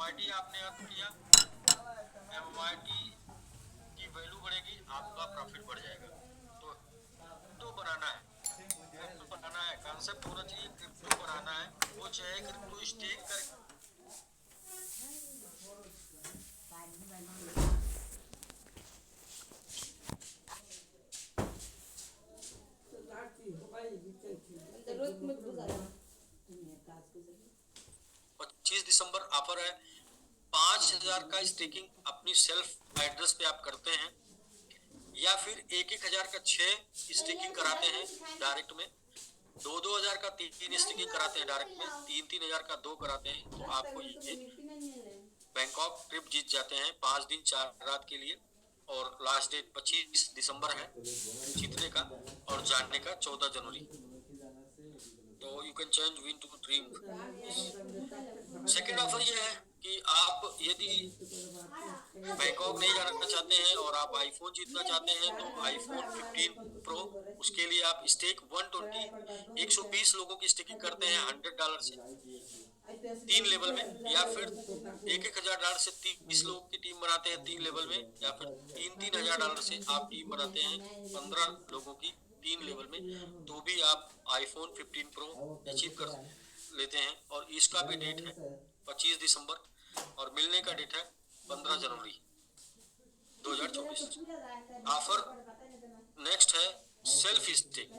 MMIT आपने earn किया, MMIT की वैल्यू बढ़ेगी, आपका प्रॉफिट बढ़ जाएगा। तो क्रिप्टो बनाना है, क्रिप्टो बनाना है, कॉन्सेप्ट होना चाहिए, क्रिप्टो बनाना है। वो चाहे क्रिप्टो स्टेक कर जरूरत मत गुजारा। 25 दिसंबर ऑफर है। 5,000 का स्टेकिंग अपनी सेल्फ एड्रेस पे आप करते हैं, या फिर 1,000 का 6 स्टेकिंग कराते हैं डायरेक्ट में, 2,000 का 3 स्टेकिंग कराते हैं डायरेक्ट में, 3,000 का 2 कराते हैं, तो आपको ये बैंकॉक ट्रिप जीत जाते हैं 5 दिन 4 रात के लिए। और लास्ट डेट 25 दिसंबर है जीतने का, और जाने का 14 जनवरी। तो you can change win to dream. Second offer ये है कि आप यदि बैंकॉक नहीं जाना चाहते हैं और आप आईफोन जीतना चाहते हैं, तो आईफोन 15 प्रो, उसके लिए आप स्टेक 120 लोगों की स्टेकिंग करते हैं $100 से 3 लेवल में, या फिर $1,000 से 30 लोगों की टीम बनाते हैं 3 लेवल में, या फिर $3,000 से आप टीम बनाते हैं 15 लोगों की 3 लेवल में, तो भी आप आईफोन 15 प्रो अचीव कर लेते हैं। और इसका भी डेट है 25 दिसंबर और मिलने का डेट है 15 जनवरी 2024। ऑफर नेक्स्ट है सेल्फ स्टेक।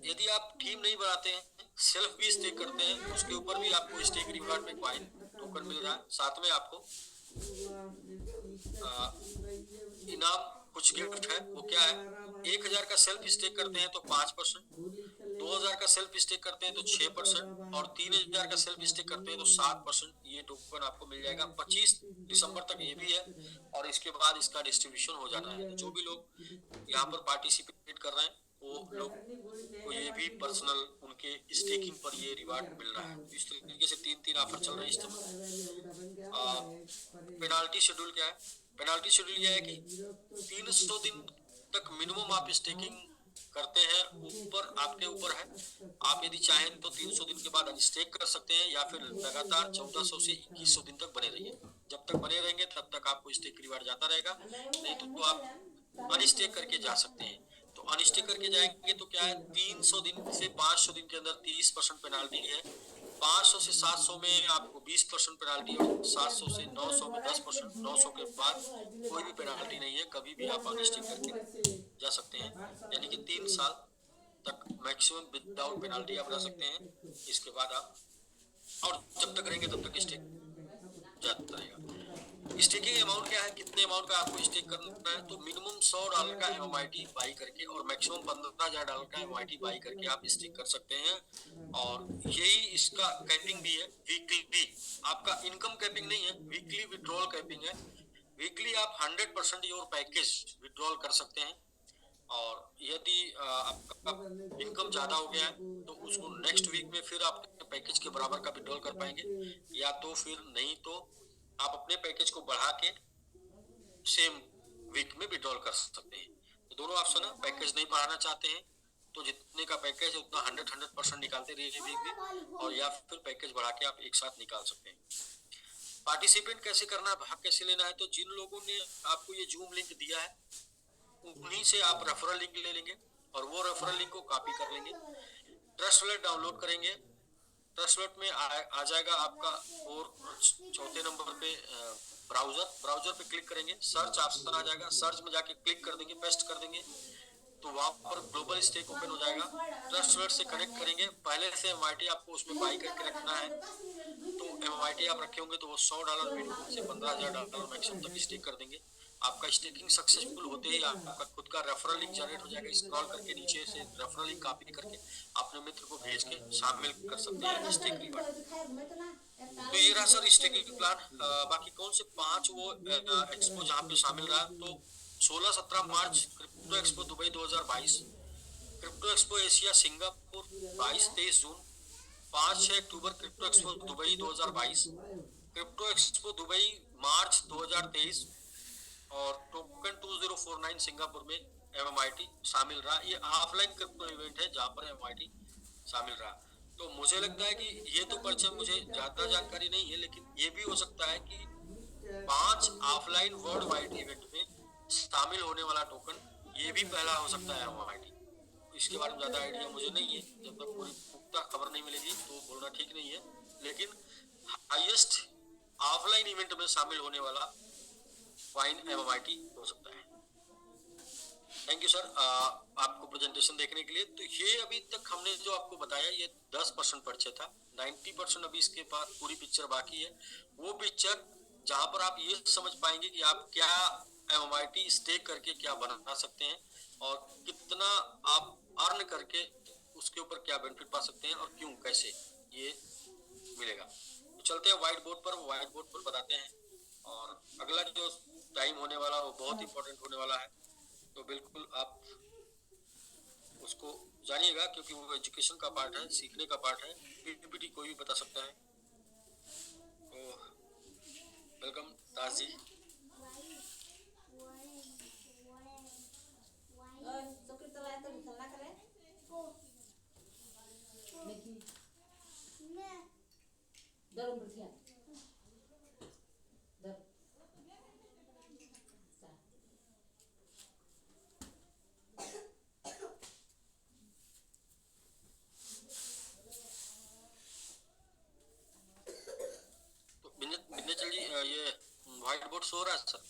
यदि आप टीम नहीं बनाते हैं, सेल्फ भी स्टेक करते हैं, उसके ऊपर भी आपको स्टेक रिवार्ड में कॉइन टोकन मिल रहा है। साथ में आपको इनाम कुछ गिफ्ट है। वो क्या है? 1,000 का सेल्फ स्टेक करते हैं तो 5%, 2,000 का सेल्फ स्टेक करते हैं तो 6%, और 3,000 का सेल्फ स्टेक करते हैं तो 7% ये टोकन आपको मिल जाएगा। 25 दिसंबर तक ये भी है, और इसके बाद इसका डिस्ट्रीब्यूशन हो जाना है। तो जो भी लोग यहाँ पर पार्टिसिपेट कर रहे हैं, वो लोग को ये भी पर्सनल उनके स्टेकिंग पर ये रिवार्ड मिल रहा है। इस तरीके से 3 ऑफर चल रहे हैं इस समय। पेनाल्टी शेड्यूल क्या है? पेनाल्टी शेड्यूल यह है कि 300 दिन तक मिनिमम आप स्टेकिंग करते हैं, ऊपर आपके ऊपर है। आप यदि चाहें तो 300 दिन के बाद अनस्टेक कर सकते हैं, या फिर लगातार 1400 से 2100 दिन तक बने रहिए। जब तक बने रहेंगे तब तक आपको स्टेक रिवार्ड जाता रहेगा, नहीं तो आप अनस्टेक करके जा सकते हैं। तो अनस्टेक करके जाएंगे तो क्या है, 300 दिन से 500 दिन के अंदर 30% पेनाल्टी है, 500 से 700 में आपको 20% पेनाल्टी, और 700 से 900 में 10%। 900 के बाद कोई भी पेनाल्टी नहीं है, कभी भी आप अनस्टेक करके जा सकते हैं। यानी कि 3 साल तक मैक्सिमम विदाउट पेनाल्टी आप रह सकते हैं। इसके बाद आप, और जब तक रहेंगे तब तक स्टेक जाता रहेगा। स्टेकिंग अमाउंट क्या है, कितने अमाउंट का आपको स्टेक करना है? तो मिनिमम $100 का एमएमआईटी बाई करके और मैक्सिमम $15,000 का एमएमआईटी बाई करके आप स्टेक कर सकते हैं। और यही इसका कैपिंग भी है, वीकली। आपका इनकम कैपिंग नहीं है, वीकली विड्रॉल कैपिंग है। वीकली आप 100% योर पैकेज विड्रॉल कर सकते हैं, और यदि आपका इनकम ज्यादा हो गया है तो उसको नेक्स्ट वीक में फिर आप पैकेज के बराबर का विड्रॉल कर पाएंगे, या तो फिर नहीं तो आप अपने पैकेज को बढ़ा के सेम वीक में विड्रॉल कर सकते हैं। तो दोनों ऑप्शन है। पैकेज नहीं बढ़ाना चाहते हैं तो जितने का पैकेज है उतना 100% निकालते रहिए वीक में, और या फिर पैकेज बढ़ा के आप एक साथ निकाल सकते हैं। पार्टिसिपेंट कैसे करना है, भाग कैसे लेना है? तो जिन लोगों ने आपको ये जूम लिंक दिया है, उन्हीं से आप रेफरल लिंक ले लेंगे, और वो रेफरल लिंक को कॉपी कर लेंगे, ट्रस्ट वॉलेट डाउनलोड करेंगे। ट्रस्ट वॉलेट में आ जाएगा आपका, और चौथे नंबर पे ब्राउजर पे क्लिक करेंगे, सर्च ऑप्शन आ जाएगा, सर्च में जाके क्लिक कर देंगे, पेस्ट कर देंगे, तो वहां पर ग्लोबल स्टेक ओपन हो जाएगा। ट्रस्ट वॉलेट से कनेक्ट करेंगे, पहले से एमआईटी आपको उसमें बाई करके रखना है, तो एमआईटी आप रखे होंगे तो वो $100 मिनिमम से $15,000 मैक्सिमम तक स्टेक कर देंगे। आपका स्टेकिंग सक्सेसफुल होते ही आपका खुद का रेफरल लिंक जनरेट हो जाएगा। स्क्रॉल करके नीचे से रेफरल लिंक कॉपी करके अपने मित्र को भेज के शामिल कर सकते हैं स्टेक रिवार्ड। तो ये रहा सर स्टेकिंग प्लान। बाकी कौन से 5 वो एक्सपो जहाँ पे शामिल रहा, तो 16-17 मार्च crypto expo Dubai 2022, crypto expo Asia Singapore 22-23 जून, 5-6 अक्टूबर crypto expo Dubai 2022, crypto expo Dubai मार्च 2023, और टोकन 2049 सिंगापुर में एमएमआईटी शामिल रहा। ये ऑफलाइन क्रिप्टो इवेंट है जहां पर एमएमआईटी शामिल रहा। तो मुझे लगता है कि ये तो परिचय मुझे ज्यादा जानकारी नहीं है, लेकिन ये भी हो सकता है कि 5 ऑफलाइन वर्ल्ड वाइड इवेंट में शामिल होने वाला टोकन ये भी पहला हो सकता है एमओआईटी। इसके बारे में ज्यादा आइडिया मुझे नहीं है, जब तक पूरी पुख्ता खबर नहीं मिलेगी तो बोलना ठीक नहीं है। लेकिन हाईएस्ट ऑफलाइन इवेंट में शामिल होने वाला फाइन एमओआईटी हो सकता है। थैंक यू सर आपको प्रेजेंटेशन देखने के लिए। तो ये अभी तक हमने जो आपको बताया ये 10% परिचय था। 90% अभी इसके बाद पूरी पिक्चर बाकी है। वो पिक्चर जहां पर आप ये समझ पाएंगे कि आप क्या एमओआईटी स्टेक करके क्या बना सकते हैं और कितना आप अर्न करके उसके ऊपर क्या बेनिफिट पा सकते हैं और क्यों कैसे ये मिलेगा। तो चलते हैं व्हाइट बोर्ड पर, व्हाइट बोर्ड पर बताते हैं। और अगला जो टाइम होने वाला वो बहुत इंपॉर्टेंट होने वाला है, तो बिल्कुल आप उसको जानिएगा क्योंकि वो एजुकेशन का पार्ट है, सीखने का पार्ट है। पीपीटी कोई भी बता सकता है। तो वेलकम दास जी। चौकी तलाए तो निकलना करे देखी डरो बढ़िया डर तो विन्याचल जी ये व्हाइट बोर्ड शो हो रहा है सर?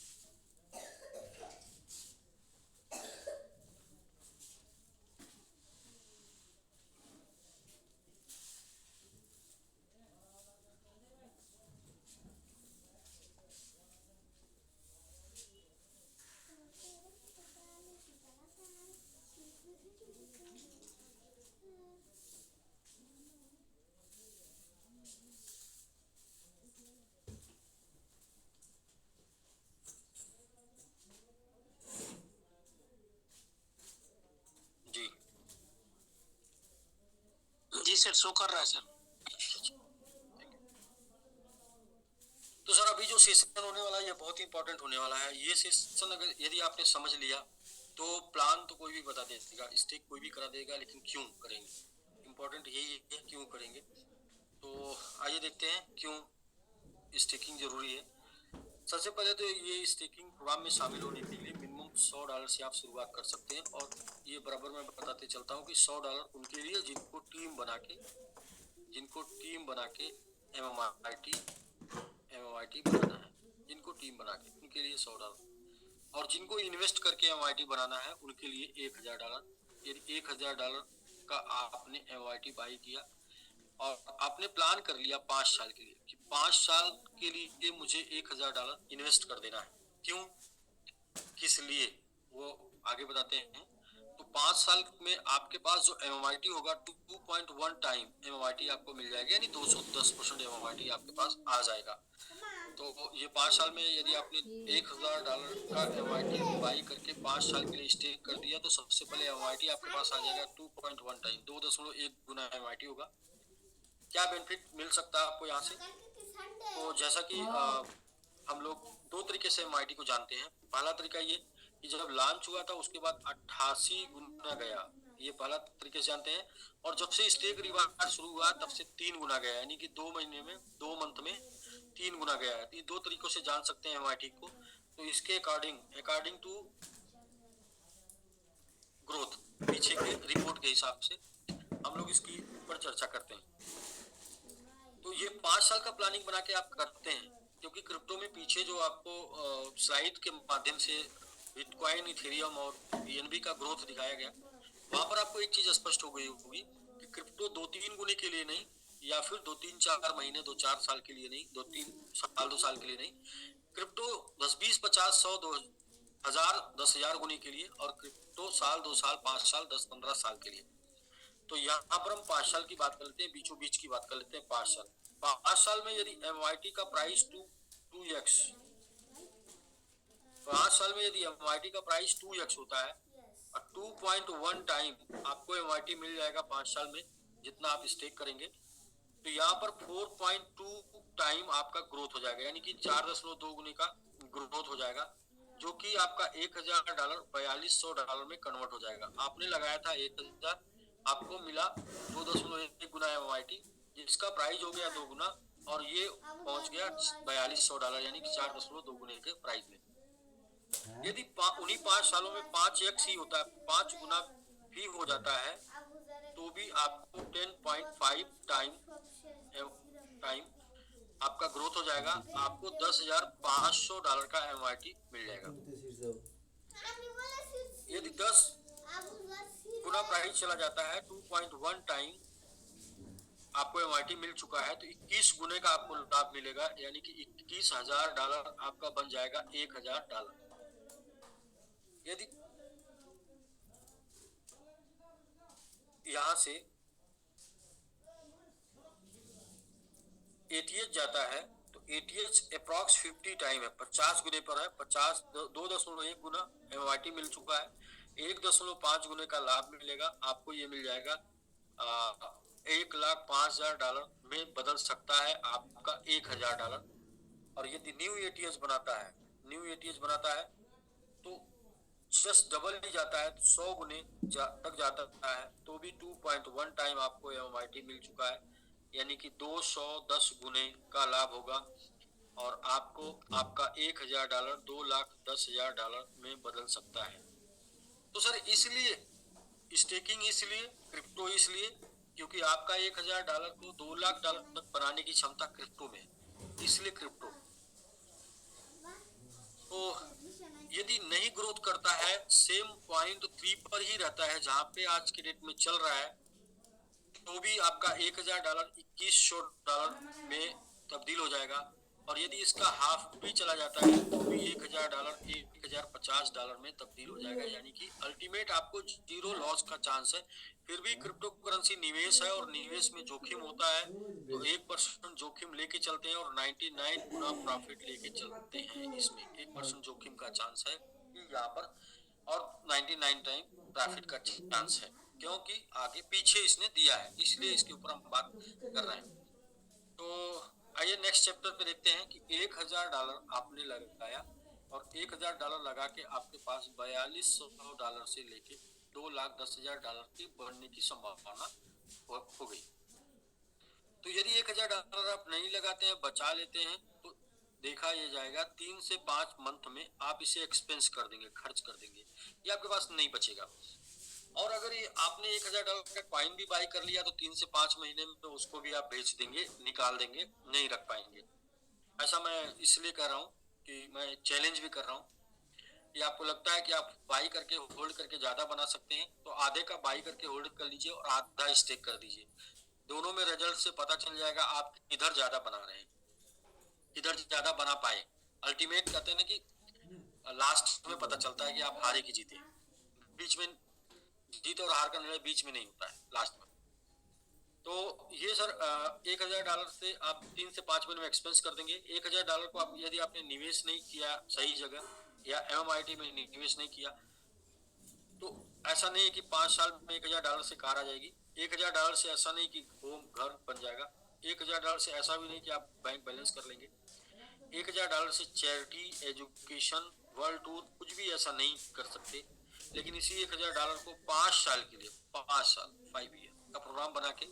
जी जी सर, शो कर रहा है सर। तो सर अभी जो सेशन होने वाला है ये बहुत इंपॉर्टेंट होने वाला है। ये सेशन अगर यदि आपने समझ लिया तो प्लान तो कोई भी बता देगा, स्टेक कोई भी करा देगा, लेकिन क्यों करेंगे, इंपॉर्टेंट यही है क्यों करेंगे। तो आइए देखते हैं क्यों स्टेकिंग जरूरी है। सबसे पहले तो ये स्टेकिंग प्रोग्राम में शामिल होने के लिए मिनिमम $100 से आप शुरुआत कर सकते हैं। और ये बराबर मैं बताते चलता हूँ कि $100 उनके लिए जिनको टीम बना के एमएमआईटी बनाना है, जिनको टीम बना के उनके लिए $100, और जिनको इन्वेस्ट करके एमआईटी बनाना है उनके लिए $1000। यदि $1000 का आपने एमआईटी बाई किया और आपने प्लान कर लिया 5 साल के लिए कि 5 साल के लिए मुझे $1000 इन्वेस्ट कर देना है, क्यों किस लिए वो आगे बताते हैं। तो 5 साल में आपके पास जो एमएमआईटी होगा 2.1 टाइम एमएमआईटी आपको मिल जाएगा, यानी 210% एमएमआईटी आपके पास आ जाएगा। तो ये 5 साल में यदि आपने $1000 का एमआईटी बाई करके 5 साल के लिए स्टेक कर दिया तो सबसे पहले एमआईटी आपके पास आ जाएगा 2.1 टाइम, 2.1 गुना एमआईटी होगा। क्या बेनिफिट मिल सकता है आपको यहाँ से? तो जैसा कि हम लोग दो तरीके से एमआईटी को जानते हैं। पहला तरीका ये कि जब लॉन्च हुआ था उसके बाद 88 गुना गया, ये पहला तरीके से जानते हैं। और जब से स्टेक रिवार्ड शुरू हुआ तब से 3 गुना गया, यानी कि 2 महीने में 2 मंथ में 3 गुना गया है। तो ये दो तरीकों से जान सकते हैं एमआईटी को। तो इसके अकॉर्डिंग टू ग्रोथ पीछे के रिपोर्ट के हिसाब से हम लोग इसकी ऊपर चर्चा करते हैं। तो ये 5 साल का प्लानिंग बना के आप करते हैं, क्योंकि क्रिप्टो में पीछे जो आपको स्लाइड के माध्यम से बिटकॉइन, इथेरियम और बीएनबी का ग्रोथ दिखाया गया, वहां पर आपको एक चीज स्पष्ट हो गई होगी कि क्रिप्टो 2-3 गुने के लिए नहीं, या फिर 2-3-4 महीने 2-4 साल के लिए नहीं, 2-3 साल 2 साल के लिए नहीं, क्रिप्टो 10-20-50-100 2000 10,000 गुने के लिए, और क्रिप्टो साल 2 साल 5 साल 10-15 साल के लिए। तो यहाँ पर हम 5 साल की बात कर लेते हैं, बीचों बीच की बात कर लेते हैं। 5 साल में यदि एमआईटी का प्राइस 2x 5 साल में यदि एमआईटी का प्राइस 2x होता है और 2.1 टाइम आपको एमआईटी मिल जाएगा 5 साल में जितना आप स्टेक करेंगे, तो यहाँ पर 4.2 टाइम आपका ग्रोथ हो जाएगा, यानी कि 4.2 गुने का ग्रोथ हो जाएगा, जो कि आपका $1000 $4200 में कन्वर्ट हो जाएगा। आपने लगाया था 1000, आपको मिला 2.1 गुना MYT, जिसका प्राइस हो गया 2 गुना, और ये पहुंच गया $4200 यानी कि 4.2 गुने के प्राइस में। यदि उन्हीं 5 सालों में 5x ही होता है, 5 गुना भी हो जाता है, तो भी आपको 10.5 टाइम आपका ग्रोथ हो जाएगा। आपको $10,500 का MYT मिल जाएगा। यदि 10 गुना प्राइस चला जाता है, 2.1 टाइम आपको MYT मिल चुका है, तो 21 गुने का आपको लाभ मिलेगा, यानी कि $21,000 आपका बन जाएगा $1,000। यदि यहां से ATH जाता है, तो ATH अप्रॉक्स 50 टाइम है, 50 गुने पर है। 2.1 गुना MYT मिल चुका है, 1.5 गुने का लाभ मिलेगा। आपको ये मिल जाएगा $1,05,000 में बदल सकता है आपका $1,000। और यदि न्यू ATH बनाता है तो जस्ट डबल ही जाता है, 100 गुने तक जाता है, तो भी 2.1 टाइम आपको MYT मिल चुका है, यानी कि 210 गुने का लाभ होगा, और आपको आपका $1,000 $2,10,000 में बदल सकता है। तो सर इसलिए स्टेकिंग इसलिए, क्रिप्टो इसलिए, क्योंकि आपका $1,000 को $2,00,000 तक बनाने की क्षमता क्रिप्टो में है, इसलिए क्रिप्टो। तो यदि नहीं ग्रोथ करता है, सेम $0.3 पर ही रहता है जहां पे आज के डेट में चल रहा है, तो भी आपका $1,000 $2,100 में तब्दील हो जाएगा। और यदि इसका हाफ भी चला जाता है, तो भी $1,000 $1,050 में तब्दील हो जाएगा, यानी कि अल्टीमेट आपको 0 लॉस का चांस है। फिर भी क्रिप्टो करेंसी निवेश है, और निवेश में जोखिम होता है, तो 1% जोखिम लेके चलते हैं और 99 गुना प्रॉफिट लेके चलते हैं। इसमें 1% जोखिम का चांस है यहाँ पर, और 99 टाइम प्रॉफिट का चांस है, क्योंकि आगे पीछे इसने दिया है, इसलिए इसके ऊपर हम बात कर रहे हैं। तो आइए नेक्स्ट चैप्टर पे देखते हैं कि $1,000 आपने लगाया, और $1,000 लगा के आपके पास $4,200 से लेके $2,10,000 की बढ़ने की संभावना हो गई। तो यदि $1,000 आप नहीं लगाते हैं, बचा लेते हैं, तो देखा ये जाएगा 3 से 5 मंथ में आप इसे एक्सपेंस कर देंगे, खर्च कर देंगे, ये आपके पास नहीं बचेगा। और अगर ये आपने $1,000 का कॉइन भी बाई कर लिया, तो 3 से 5 महीने में तो उसको भी आप बेच देंगे, निकाल देंगे, नहीं रख पाएंगे। ऐसा मैं इसलिए कर रहा हूँ कि मैं चैलेंज भी कर रहा हूँ। ये आपको लगता है कि आप बाई करके होल्ड करके ज्यादा बना सकते हैं, तो आधे का बाई करके होल्ड कर लीजिए और आधा स्टेक कर दीजिए। दोनों में रिजल्ट से पता चल जाएगा आप किधर ज्यादा बना रहे हैं, किधर ज्यादा बना पाए। अल्टीमेट कहते हैं ना कि लास्ट में पता चलता है कि आप हारे की जीते, बीच में जीत और हार का निर्णय बीच में नहीं होता है, लास्ट में। तो ये सर $1,000 से आप 3 से 5 महीने में एक्सपेंस कर देंगे। $1,000 को आप यदि आपने निवेश नहीं किया सही जगह, या MMIT में निवेश नहीं किया, तो ऐसा नहीं है कि 5 साल में $1,000 से कार आ जाएगी। $1,000 से ऐसा नहीं कि होम घर बन जाएगा। $1,000 से ऐसा भी नहीं कि आप बैंक बैलेंस कर लेंगे। $1,000 से चैरिटी, एजुकेशन, वर्ल्ड टूर कुछ भी ऐसा नहीं कर सकते। लेकिन इसी $1,000 को 5 साल के लिए, 5 साल 5 ईयर का प्रोग्राम बना के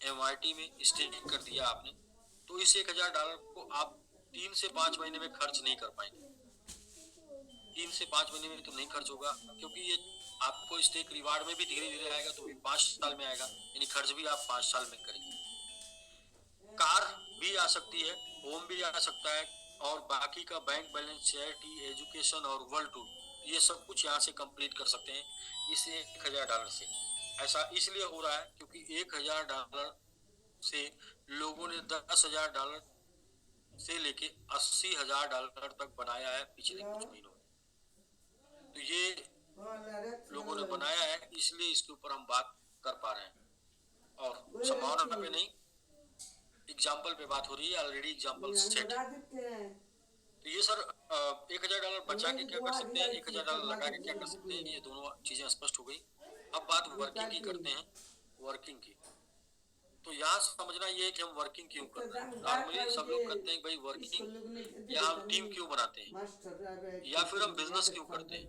MIT में स्टेकिंग कर दिया आपने, तो इस $1,000 को आप 3 से 5 महीने में खर्च नहीं कर पाएंगे। 3 से 5 महीने में तो नहीं खर्च होगा, क्योंकि ये आपको स्टेक रिवार्ड में भी धीरे धीरे आएगा, तो भी 5 साल में आएगा, यानी खर्च भी आप 5 साल में करेंगे। कार भी आ सकती है, होम भी आ सकता है, और बाकी का बैंक बैलेंस, चैरिटी, एजुकेशन और वर्ल्ड टूर, ये सब कुछ यहाँ से कंप्लीट कर सकते हैं इस $1,000 से। ऐसा इसलिए हो रहा है क्योंकि $1,000 से लोगों ने $10,000 से लेके $80,000 तक बनाया है पिछले कुछ महीनों में। तो ये लोगों ने बनाया है, इसलिए इसके ऊपर हम बात कर पा रहे हैं, और संभावना पे नहीं, एग्जाम्पल पे बात हो रही है, ऑलरेडी एग्जाम्पल सेट है। तो ये सर $1,000 बचा के क्या कर सकते हैं, $1,000 लगा के क्या कर सकते हैं, ये दोनों चीजें स्पष्ट हो गई। अब बात वर्किंग की करते हैं, वर्किंग की। तो यहाँ समझना ये है कि हम वर्किंग क्यों कर रहे हैं। नॉर्मली सब लोग कहते हैं भाई वर्किंग, या हम टीम क्यों बनाते हैं, या फिर हम बिजनेस क्यों करते हैं।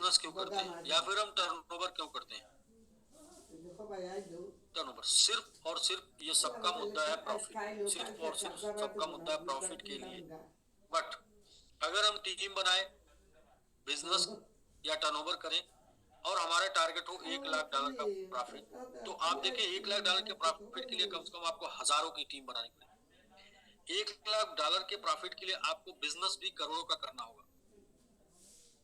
बिजनेस क्यों करते हैं, या फिर हम टर्नओवर क्यों करते हैं। टर्नओवर सिर्फ और सिर्फ ये सबका मुद्दा है प्रॉफिट, सिर्फ और सिर्फ सबका मुद्दा है प्रॉफिट के लिए। बट अगर हम टीम बनाए, बिजनेस या टर्नओवर करें और हमारा टारगेट हो $1,00,000 का प्रॉफिट, तो आप देखिए $1,00,000 के प्रॉफिट के लिए कम से कम आपको हजारों की टीम बनानी पड़ेगी। $1,00,000 के प्रॉफिट के लिए आपको बिजनेस भी करोड़ों का करना होगा।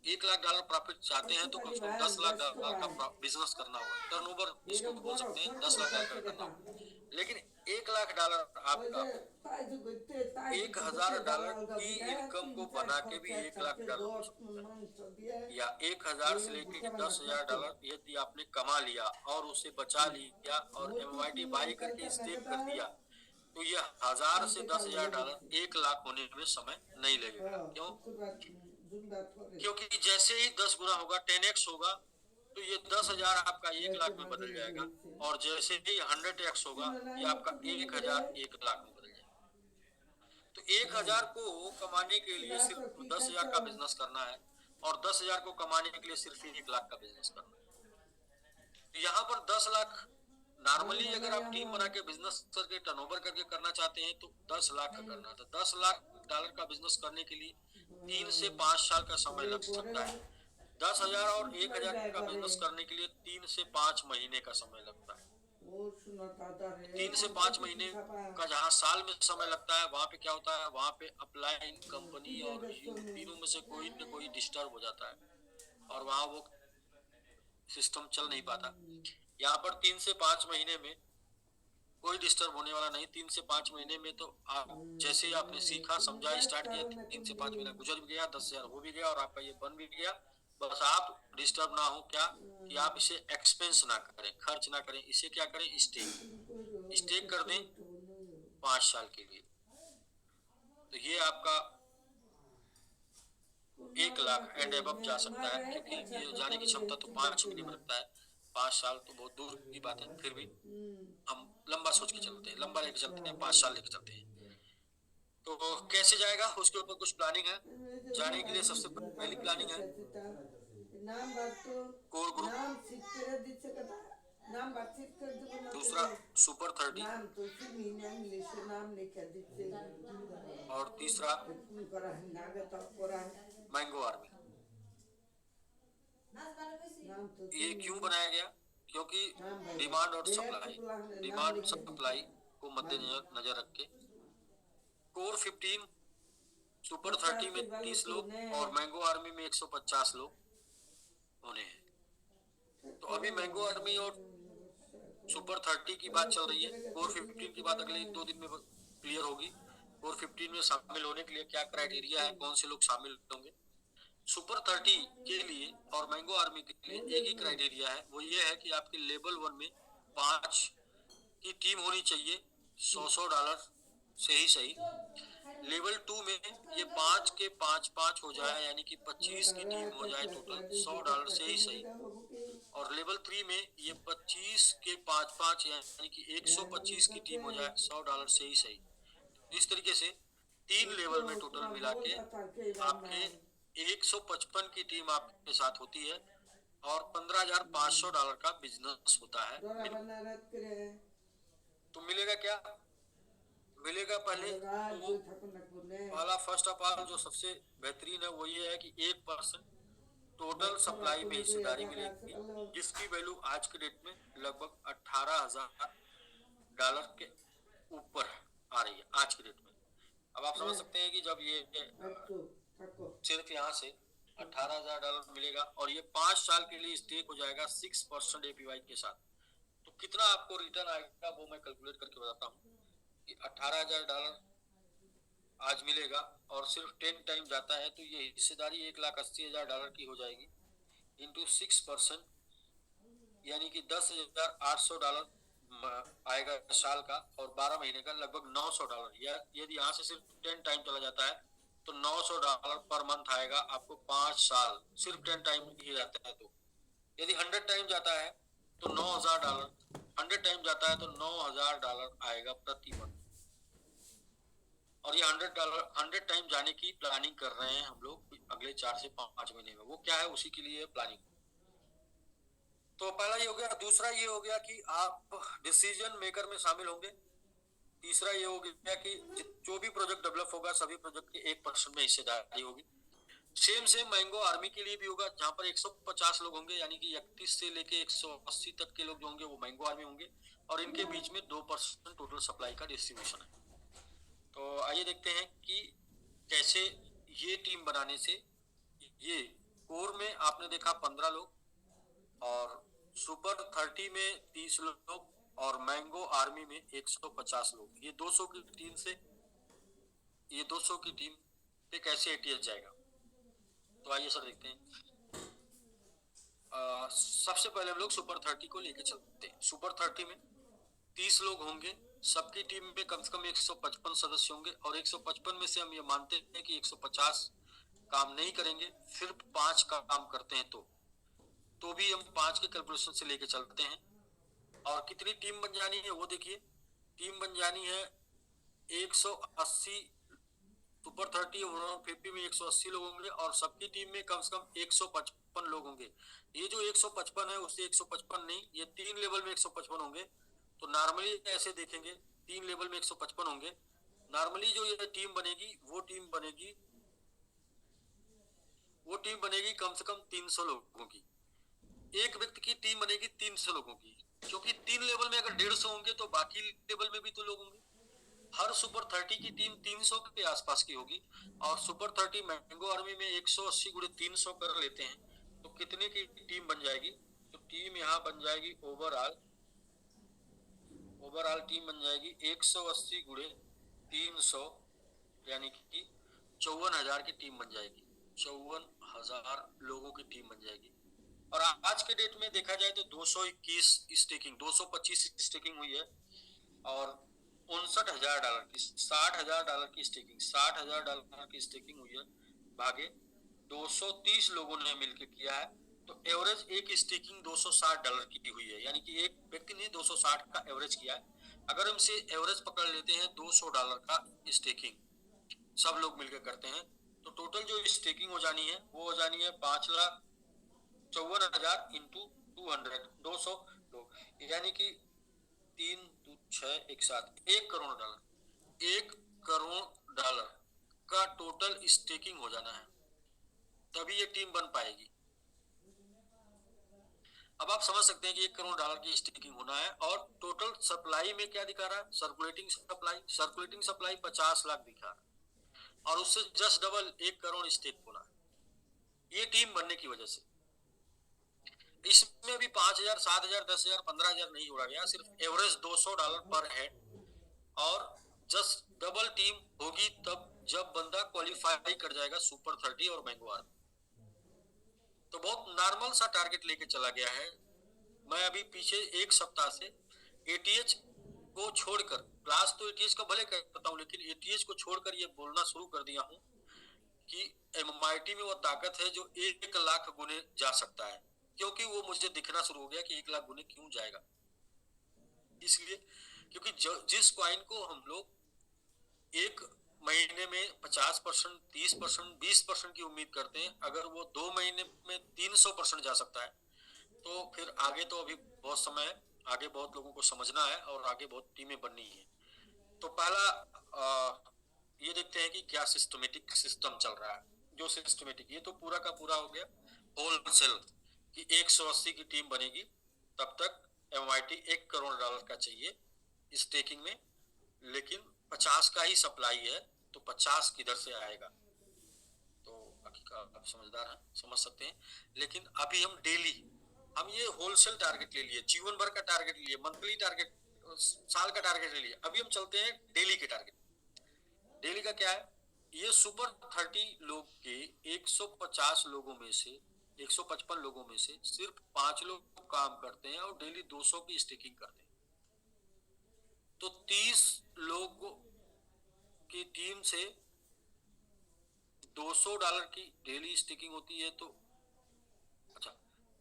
$1,00,000 प्रॉफिट चाहते हैं तो कम से कम $10,00,000 का बिजनेस करना होगा। टर्नओवर इसको बोल सकते हैं, $10,00,000 का करना होगा। लेकिन $1,00,000 आपका $1,000 की इनकम को बना के भी $1,00,000 हो सकता है, या 1,000 से लेके $10,000 यदि आपने कमा लिया और उसे बचा लिया और MYT बाई करके स्टेक कर दिया, तो ये 1,000 से $10,000 1,00,000 होने में समय नहीं लगेगा। क्यों? क्योंकि जैसे ही 10 गुना होगा, 10x होगा, तो ये 10,000 आपका 1,00,000 में बदल जाएगा, और जैसे ही 100x होगा, ये आपका 1,000 1,00,000 में बदल जाएगा। तो 1,000 को कमाने के लिए सिर्फ 10,000 का बिजनेस करना है, और 10,000 को कमाने के लिए सिर्फ 1,00,000 का बिजनेस करना है। तो यहाँ पर 10 लाख नॉर्मली अगर आप टीम बना के बिजनेस करके टर्नओवर करके करना चाहते हैं तो 10 लाख का करना था। $10,00,000 का बिजनेस करने के लिए 3 से 5 साल का समय लग सकता है। 10,000 और 1,000 का बिजनेस करने के लिए 3 से 5 महीने का समय लगता है। 3 से 5 महीने का जहाँ साल में समय लगता है, वहाँ पे क्या होता है, वहाँ पे अपलाइन कंपनी और यू तीनों में से कोई न कोई डिस्टर्ब हो जाता है, और वहाँ वो सिस्टम चल नहीं पाता। यहाँ पर 3 से 5 महीने में कोई डिस्टर्ब होने वाला नहीं। 3 से 5 महीने में तो आप जैसे ही आपने सीखा, समझा, स्टार्ट किया, 3 से 5 महीना गुजर भी गया, 10,000 हो भी गया, और आपका ये बन भी गया। बस आप डिस्टर्ब ना हो, क्या कि आप इसे एक्सपेंस ना करें, खर्च ना करें, इसे क्या करें, स्टेक कर दें 5 साल के लिए। तो ये आपका 1,00,000 एंड एबव जा सकता है, क्योंकि ये जाने की क्षमता तो 5 महीने में रखता है। 5 साल तो बहुत दूर की बात है, फिर भी हम लंबा सोच के चलते हैं, लंबा लेके चलते हैं, 5 साल लेके चलते हैं। तो कैसे जाएगा, उसके ऊपर कुछ प्लानिंग है। जाने के लिए सबसे पहली प्लानिंग है कोर ग्रुप, दूसरा सुपर 30, और तीसरा मैंगो आर्मी। ये क्यों बनाया गया? क्योंकि डिमांड और सप्लाई को मद्देनजर रख के कोर 15, सुपर 30 में 30 लोग और मैंगो आर्मी में 150 लोग होने हैं। तो अभी मैंगो आर्मी और सुपर 30 की बात चल रही है। कोर 15 की बात अगले 2 दिन में क्लियर होगी। कोर 15 में शामिल होने के लिए क्या क्राइटेरिया है, कौन से लोग शामिल होंगे। सुपर 30 के लिए और मैंगो आर्मी के लिए एक ही क्राइटेरिया है, वो ये है कि आपके लेवल 1 में 5 की टीम होनी चाहिए, $100 से ही सही। लेवल 2 में ये 5 के 5 हो जाए, यानी कि 25 की टीम हो जाए टोटल, $100 से ही सही। और लेवल 3 में ये 25 के 5 यानी कि 125 की टीम हो जाए, $100 से ही सही। इस तरीके से 3 लेवल में टोटल मिला के आपके 155 की टीम आपके साथ होती है, और $15,500 का बिजनेस होता है। तो मिलेगा क्या? मिलेगा पहले तो पहला फर्स्ट ऑफ ऑल जो सबसे बेहतरीन है वो ये है कि 1% टोटल सप्लाई में हिस्सेदारी मिलेगी, जिसकी वैल्यू आज के डेट में लगभग $18,000 के ऊपर आ रही है आज के डेट में। अब आप समझ सकते हैं कि जब ये सिर्फ यहाँ से $18,000 मिलेगा और ये 5 साल के लिए स्टेक हो जाएगा 6% APY के साथ, तो कितना आपको रिटर्न आएगा वो मैं कैलकुलेट करके बताता हूँ कि $18,000 आज मिलेगा और सिर्फ 10 टाइम जाता है, तो ये हिस्सेदारी $1,80,000 की हो जाएगी इंटू 6%, यानी कि $10,800 आएगा साल का, और 12 महीने का लगभग $900। या यदि यहाँ से सिर्फ 10 टाइम चला जाता है तो $900 पर मंथ आएगा आपको 5 साल, सिर्फ 10 टाइम ही जाता है। तो यदि 100 टाइम जाता है तो $9,000, 100 टाइम जाता है तो $9,000 आएगा प्रति मंथ। और ये $100 100 टाइम जाने की प्लानिंग कर रहे हैं हम लोग अगले 4 से 5 महीने में। वो क्या है, उसी के लिए प्लानिंग। तो पहला ये हो गया। दूसरा ये हो गया कि आप डिसीजन मेकर में शामिल होंगे। तीसरा ये हो गया कि जो भी प्रोजेक्ट डेवलप होगा सभी प्रोजेक्ट के 1% में हिस्सेदारी होगी। सेम मैंगो आर्मी के लिए भी होगा, जहां पर 150 लोग होंगे, यानी कि 31 से लेके 180 तक के लोग जो होंगे वो मैंगो आर्मी होंगे, और इनके बीच में 2% टोटल सप्लाई का डिस्ट्रीब्यूशन है। तो आइए देखते हैं कि कैसे ये टीम बनाने से, ये कोर में आपने देखा 15 लोग, और सुपर 30 में 30 लोग, और मैंगो आर्मी में 150 लोग। ये 200 की टीम से, ये 200 की टीम पे कैसे एटीएस जाएगा। तो आइए सर देखते हैं। सबसे पहले हम लोग सुपर 30 को लेके चलते हैं। सुपर 30 में 30 लोग होंगे, सबकी टीम में कम से कम 155 सदस्य होंगे, और 155 में से हम ये मानते हैं कि 150 काम नहीं करेंगे, सिर्फ 5 का काम करते हैं, तो भी हम 5 के कैलकुलेशन से लेके चलते हैं। और कितनी टीम बन जानी है वो देखिए। टीम बन जानी है 180, सुपर 30 और 50 में 180 लोग होंगे, और सबकी टीम में कम से कम 155 लोग होंगे। ये जो 155 है उससे 155 नहीं, ये 3 लेवल में 155 होंगे। तो नॉर्मली ऐसे देखेंगे 3 लेवल में 155 होंगे। नॉर्मली जो ये टीम बनेगी वो टीम बनेगी कम से कम 300 लोगों की। एक व्यक्ति की टीम बनेगी 300 लोगों की, क्योंकि 3 लेवल में अगर 150 होंगे तो बाकी लेवल में भी तो लोग होंगे। हर सुपर 30 की टीम 300 के आसपास की होगी, और सुपर 30 मैंगो आर्मी में 180 गुणे 300 कर लेते हैं, तो कितने की टीम बन जाएगी। तो टीम यहाँ बन जाएगी ओवरऑल टीम बन जाएगी 180 गुणे 300, यानी कि 54,000 की टीम बन जाएगी। 54,000 लोगों की टीम बन जाएगी। और आज के डेट में देखा जाए तो 221 स्टेकिंग, 225 स्टेकिंग हुई है, और $59,000 की, $60,000 की स्टेकिंग, $60,000 की स्टेकिंग हुई है, भागे 230 लोगों ने मिलकर किया है, तो एवरेज एक स्टेकिंग $260 की हुई है, यानी कि एक व्यक्ति ने 260 का एवरेज किया है। अगर हम इसे एवरेज पकड़ लेते हैं $200 का स्टेकिंग सब लोग मिलकर करते हैं, तो टोटल जो स्टेकिंग हो जानी है वो हो जानी है 5,54,000 इंटू 200 लोग, यानी कि 3 2 6 एक साथ $1 करोड़ का टोटल स्टेकिंग हो जाना है, तभी ये टीम बन पाएगी। अब आप समझ सकते हैं कि $1 करोड़ की स्टेकिंग होना है। और टोटल सप्लाई में क्या दिखा रहा है, सर्कुलेटिंग सप्लाई 50 लाख दिखा रहा है, और उससे जस्ट डबल 1 करोड़ स्टेक होना है, ये टीम बनने की वजह से। इसमें भी 5,000, 7,000, 10,000, 15,000 नहीं जोड़ा गया, सिर्फ एवरेज $200 पर हेड, और जस्ट डबल टीम होगी तब जब बंदा क्वालिफाई कर जाएगा सुपर 30 और मैंगो आर्मी। तो बहुत नॉर्मल सा टारगेट लेके चला गया है। मैं अभी पीछे एक सप्ताह से एटीएच को छोड़कर, क्लास तो एटीएच का भले करता हूँ, लेकिन एटीएच को छोड़कर ये बोलना शुरू कर दिया हूँ कि एमआईटी में वो ताकत है जो 1 लाख गुने जा सकता है, क्योंकि वो मुझे दिखना शुरू हो गया कि 1 लाख गुने क्यों जाएगा। इसलिए क्योंकि जिस कॉइन को हम लोग एक महीने में 50%, 30%, 20% की उम्मीद करते हैं, अगर वो 2 महीने में 300% जा सकता है, तो फिर आगे तो अभी बहुत समय है, आगे बहुत लोगों को समझना है, और आगे बहुत टीमें बननी है। तो पहला ये देखते हैं कि क्या सिस्टमेटिक सिस्टम चल रहा है। जो सिस्टमेटिक, ये तो पूरा का पूरा हो गया होलसेल कि 180 की टीम बनेगी, तब तक एमआईटी $1 करोड़ का चाहिए स्टेकिंग में, लेकिन 50 का ही सप्लाई है, तो 50 किधर से आएगा। तो आप समझदार हैं, समझ सकते हैं। लेकिन अभी हम डेली, हम ये होलसेल टारगेट ले लिए, जीवन भर का टारगेट ले लिए, मंथली टारगेट, साल का टारगेट ले लिए। अभी हम चलते हैं डेली के टारगेट। डेली का क्या है, ये सुपर 30 लोग के 150 लोगों में से, 155 लोगों में से सिर्फ 5 लोग काम करते हैं और डेली 200 की स्टेकिंग करते हैं। तो 30 लोगों की टीम से $200 की डेली स्टेकिंग होती है, तो अच्छा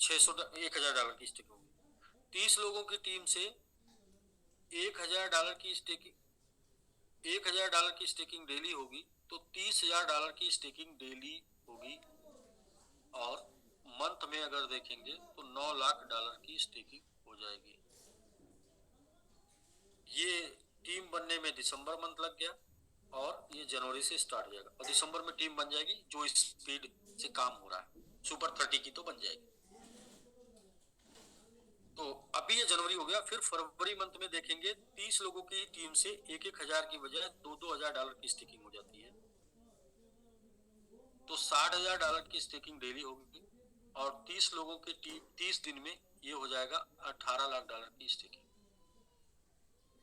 1,000 की स्टेकिंग होगी। 30 लोगों की टीम से $1,000 की स्टेकिंग, $1,000 की स्टेकिंग डेली होगी तो $30,000 की स्टेकिंग डेली होगी। और मंथ में अगर देखेंगे तो $9 लाख की स्टेकिंग हो जाएगी। ये टीम बनने में दिसंबर मंथ लग गया और ये जनवरी से स्टार्ट हो जाएगा और दिसंबर में टीम बन जाएगी जो स्पीड से काम हो रहा है। सुपर 30 की तो बन जाएगी। तो अभी ये जनवरी हो गया। फिर फरवरी मंथ में देखेंगे 30 लोगों की टीम से 1,000 की बजाय $2,000 की स्टेकिंग हो जाती है। तो $60,000 की स्टेकिंग डेली होगी और 30 लोगों की टीम 30 दिन में ये हो जाएगा $18 लाख की स्टेकिंग।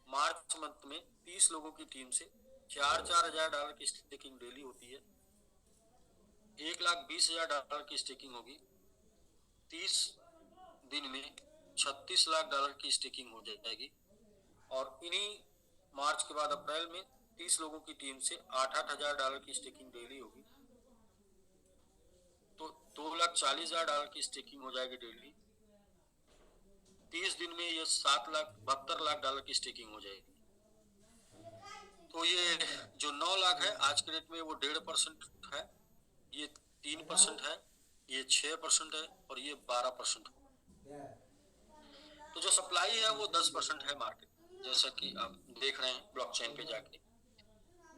मार्च मंथ में 30 लोगों की टीम से $4,000 की स्टेकिंग डेली होती है। $1,20,000 की स्टेकिंग होगी। 30 दिन में $36 लाख की स्टेकिंग हो जाएगी। और इन्हीं मार्च के बाद अप्रैल में 30 लोगों की टीम से $8,000 की स्टेकिंग डेली होगी तो $2,40,000 की स्टेकिंग हो जाएगी डेली। 30 दिन में ये $7,72 लाख की स्टेकिंग हो जाएगी। तो ये जो 9 लाख है आज के डेट में वो 1.5% है, ये 3% है, ये 6% है और ये 12% है। तो जो सप्लाई है वो 10% है मार्केट, जैसा कि आप देख रहे हैं ब्लॉकचेन पे जाके।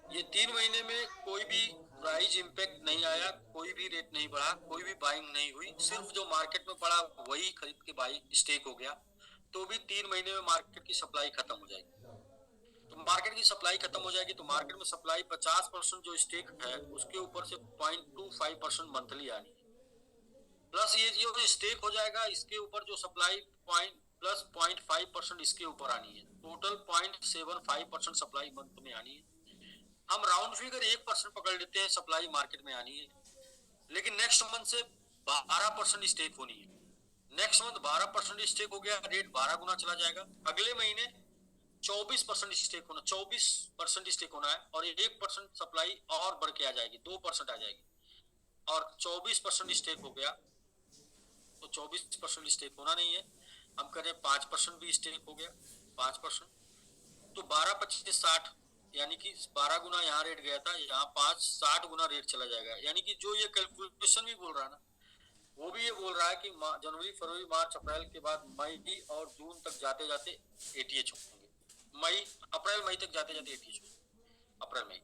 ये 3 महीने में कोई भी प्राइस इम्पैक्ट नहीं आया, कोई भी रेट नहीं बढ़ा, कोई भी बाइंग नहीं हुई। सिर्फ जो मार्केट में पड़ा वही खरीद के बाई स्टेक हो गया। तो भी 3 महीने में मार्केट की सप्लाई खत्म हो जाएगी। तो मार्केट की सप्लाई खत्म हो जाएगी तो मार्केट में सप्लाई 50% जो स्टेक है उसके ऊपर से 0.25% मंथली आनी है। प्लस ये जो स्टेक हो जाएगा इसके ऊपर जो सप्लाई प्लस 0.5% इसके ऊपर आनी है। टोटल 0.75% सप्लाई मंथ में आनी है। हम राउंड फिगर 1% पकड़ लेते हैं सप्लाई मार्केट में आनी है, लेकिन नेक्स्ट मंथ से 12% स्टेक होनी है। नेक्स्ट मंथ 12% स्टेक हो गया, रेट 12 गुना चला जाएगा। अगले महीने 24% स्टेक होना 24% स्टेक होना है और 1% सप्लाई और बढ़ के आ जाएगी, 2% आ जाएगी और 24% स्टेक हो गया तो 24% स्टेक होना नहीं है। हम करें 5% भी स्टेक हो गया 5%, तो 12 25 60 यानी कि 12 गुना यहाँ रेट गया था, यहाँ 60 गुना रेट चला जाएगा। यानी कि जो ये कैलकुलेशन भी बोल रहा है ना, वो भी ये बोल रहा है कि जनवरी फरवरी मार्च अप्रैल के बाद मई और जून तक जाते जाते एटीएच होंगे। अप्रैल मई तक जाते जाते एटीएच होंगे अप्रैल मई।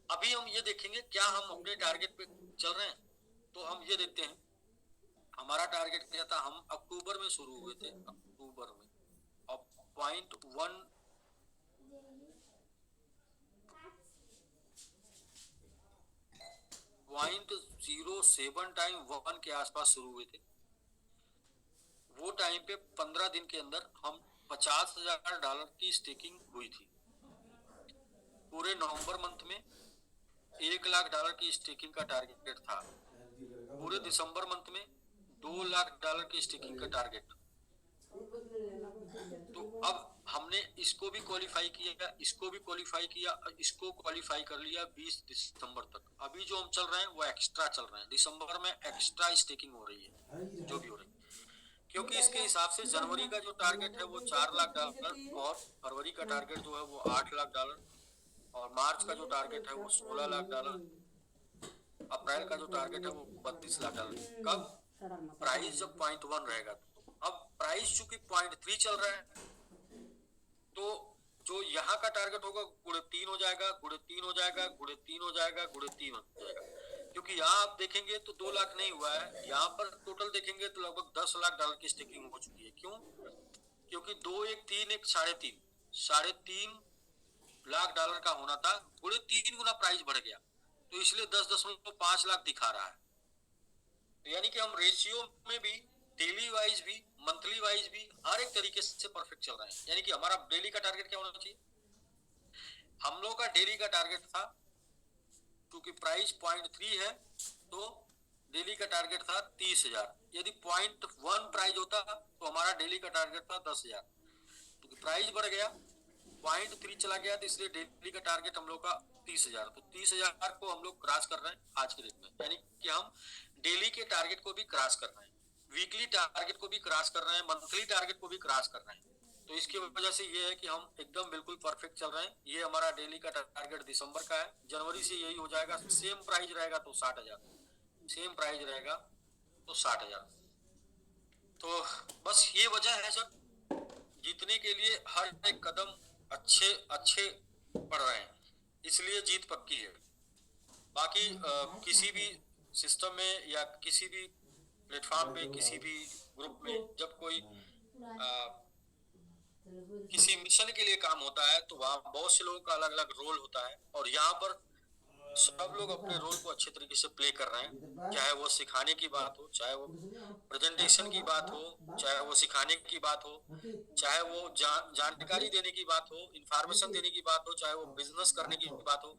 अभी हम ये देखेंगे क्या हम अपने टारगेट पे चल रहे हैं। तो हम ये देखते हैं हमारा टारगेट क्या था। हम अक्टूबर में शुरू हुए थे, अक्टूबर में और 0.07 टाइम 1 के आसपास शुरू हुए थे। वो टाइम पे 15 दिन के अंदर हम $50,000 की स्टेकिंग हुई थी। पूरे नवंबर मंथ में $1 लाख की स्टेकिंग का टारगेट था। पूरे दिसंबर मंथ में $2 लाख की स्टेकिंग का टारगेट। तो अब हमने इसको भी क्वालिफाई किया, इसको भी क्वालिफाई किया, इसको क्वालिफाई कर लिया 20 दिसंबर तक। अभी जो हम चल रहे हैं वो एक्स्ट्रा चल रहे हैं। दिसंबर में एक्स्ट्रा स्टेकिंग हो रही है जो भी हो रही है, क्योंकि इसके हिसाब से जनवरी का जो टारगेट है वो $4 लाख और फरवरी का टारगेट जो है वो $8 लाख और मार्च का जो टारगेट है वो $16 लाख, अप्रैल का जो टारगेट है वो $32 लाख। कब प्राइस जब 0.1 रहेगा। तो अब प्राइस चूंकि 0.3 चल रहा है तो जो यहाँ का टारगेट होगा गुणे 3 हो जाएगा, गुणे 3 हो जाएगा, गुणे 3 हो जाएगा, गुणे 3 हो जाएगा। क्योंकि यहाँ आप देखेंगे तो 2 लाख नहीं हुआ है, यहाँ पर टोटल देखेंगे तो लगभग $10 लाख की स्टेकिंग हो चुकी है। क्यों? क्योंकि 2 1 3 1 3.5 लाख डॉलर का होना था, गुणे 3 गुना प्राइस बढ़ गया तो इसलिए 10.5 लाख दिखा रहा है। तो यानी कि हम रेशियो में भी, डेली वाइज भी, मंथली वाइज भी हर एक तरीके से परफेक्ट चल रहे हैं। यानी कि हमारा डेली का टारगेट क्या होना चाहिए। हम लोग का डेली का टारगेट था, क्योंकि प्राइस 0.3 है तो डेली का टारगेट था 30,000। यदि 0.1 प्राइस होता तो हमारा डेली का टारगेट था 10,000। क्योंकि प्राइस बढ़ गया 0.3 चला गया तो इसलिए डेली का टारगेट हम लोग का 30,000। तो 30,000 को हम लोग क्रॉस कर रहे हैं आज के डेट में। यानी कि हम डेली के टारगेट को भी क्रॉस कर रहे हैं, वीकली टारगेट को भी क्रॉस कर रहे हैं, मंथली टारगेट को भी क्रॉस कर रहे हैं। तो इसकी वजह से ये है कि हम एकदम बिल्कुल परफेक्ट चल रहे हैं। ये हमारा डेली का टारगेट दिसंबर का है, जनवरी से यही हो जाएगा। सेम प्राइस रहेगा तो 60,000, सेम प्राइस रहेगा तो 60,000। तो बस ये वजह है सर, जीतने के लिए हर एक कदम अच्छे अच्छे बढ़ रहे हैं, इसलिए जीत पक्की है। बाकी किसी भी सिस्टम में या किसी भी प्लेटफॉर्म पे, किसी भी ग्रुप में जब कोई किसी मिशन के लिए काम होता है तो वहाँ बहुत से लोगों का अलग अलग रोल होता है, और यहाँ पर सब लोग अपने रोल को अच्छे तरीके से प्ले कर रहे हैं। चाहे वो सिखाने की बात हो, चाहे वो प्रेजेंटेशन की बात हो, चाहे वो सिखाने की बात हो, चाहे वो जानकारी देने की बात हो, इंफॉर्मेशन देने की बात हो, चाहे वो बिजनेस करने की बात हो,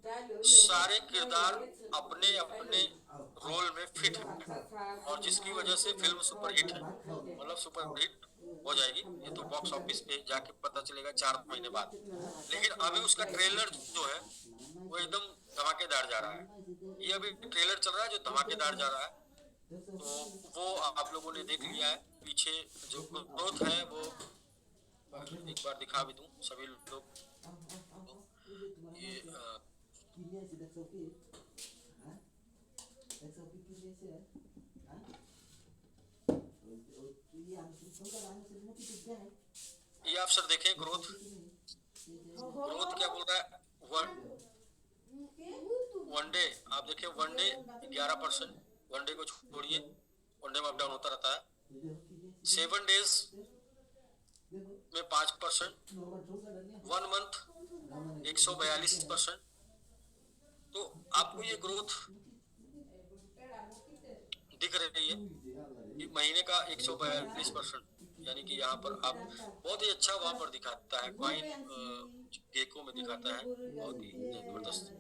सारे किरदार अपने अपने रोल में फिट है, और जिसकी वजह से फिल्म सुपरहिट है। मतलब सुपरहिट हो जाएगी, ये तो बॉक्स ऑफिस पे जाके पता चलेगा 4 महीने बाद। लेकिन अभी उसका ट्रेलर जो है वो एकदम धमाकेदार जा रहा है। ये अभी ट्रेलर चल रहा है जो धमाकेदार जा रहा है, तो वो आप लोगों ने देख लिया है। पीछे जो ग्रोथ है वो एक बार दिखा भी दूं सभी लोग। ये ये आप सर देखें ग्रोथ, ग्रोथ क्या बोल रहा है। वनडे आप देखिए, वनडे 11%, वनडे को छोड़िए, वनडे में अप डाउन होता रहता है। 7 डेज में 5%, 1 मंथ 142%। तो आपको ये ग्रोथ दिख रही है, ये महीने का 142%, यानी कि यहाँ पर आप बहुत ही अच्छा वहां पर दिखाता है, कॉइन गेको में दिखाता है, बहुत ही जबरदस्त।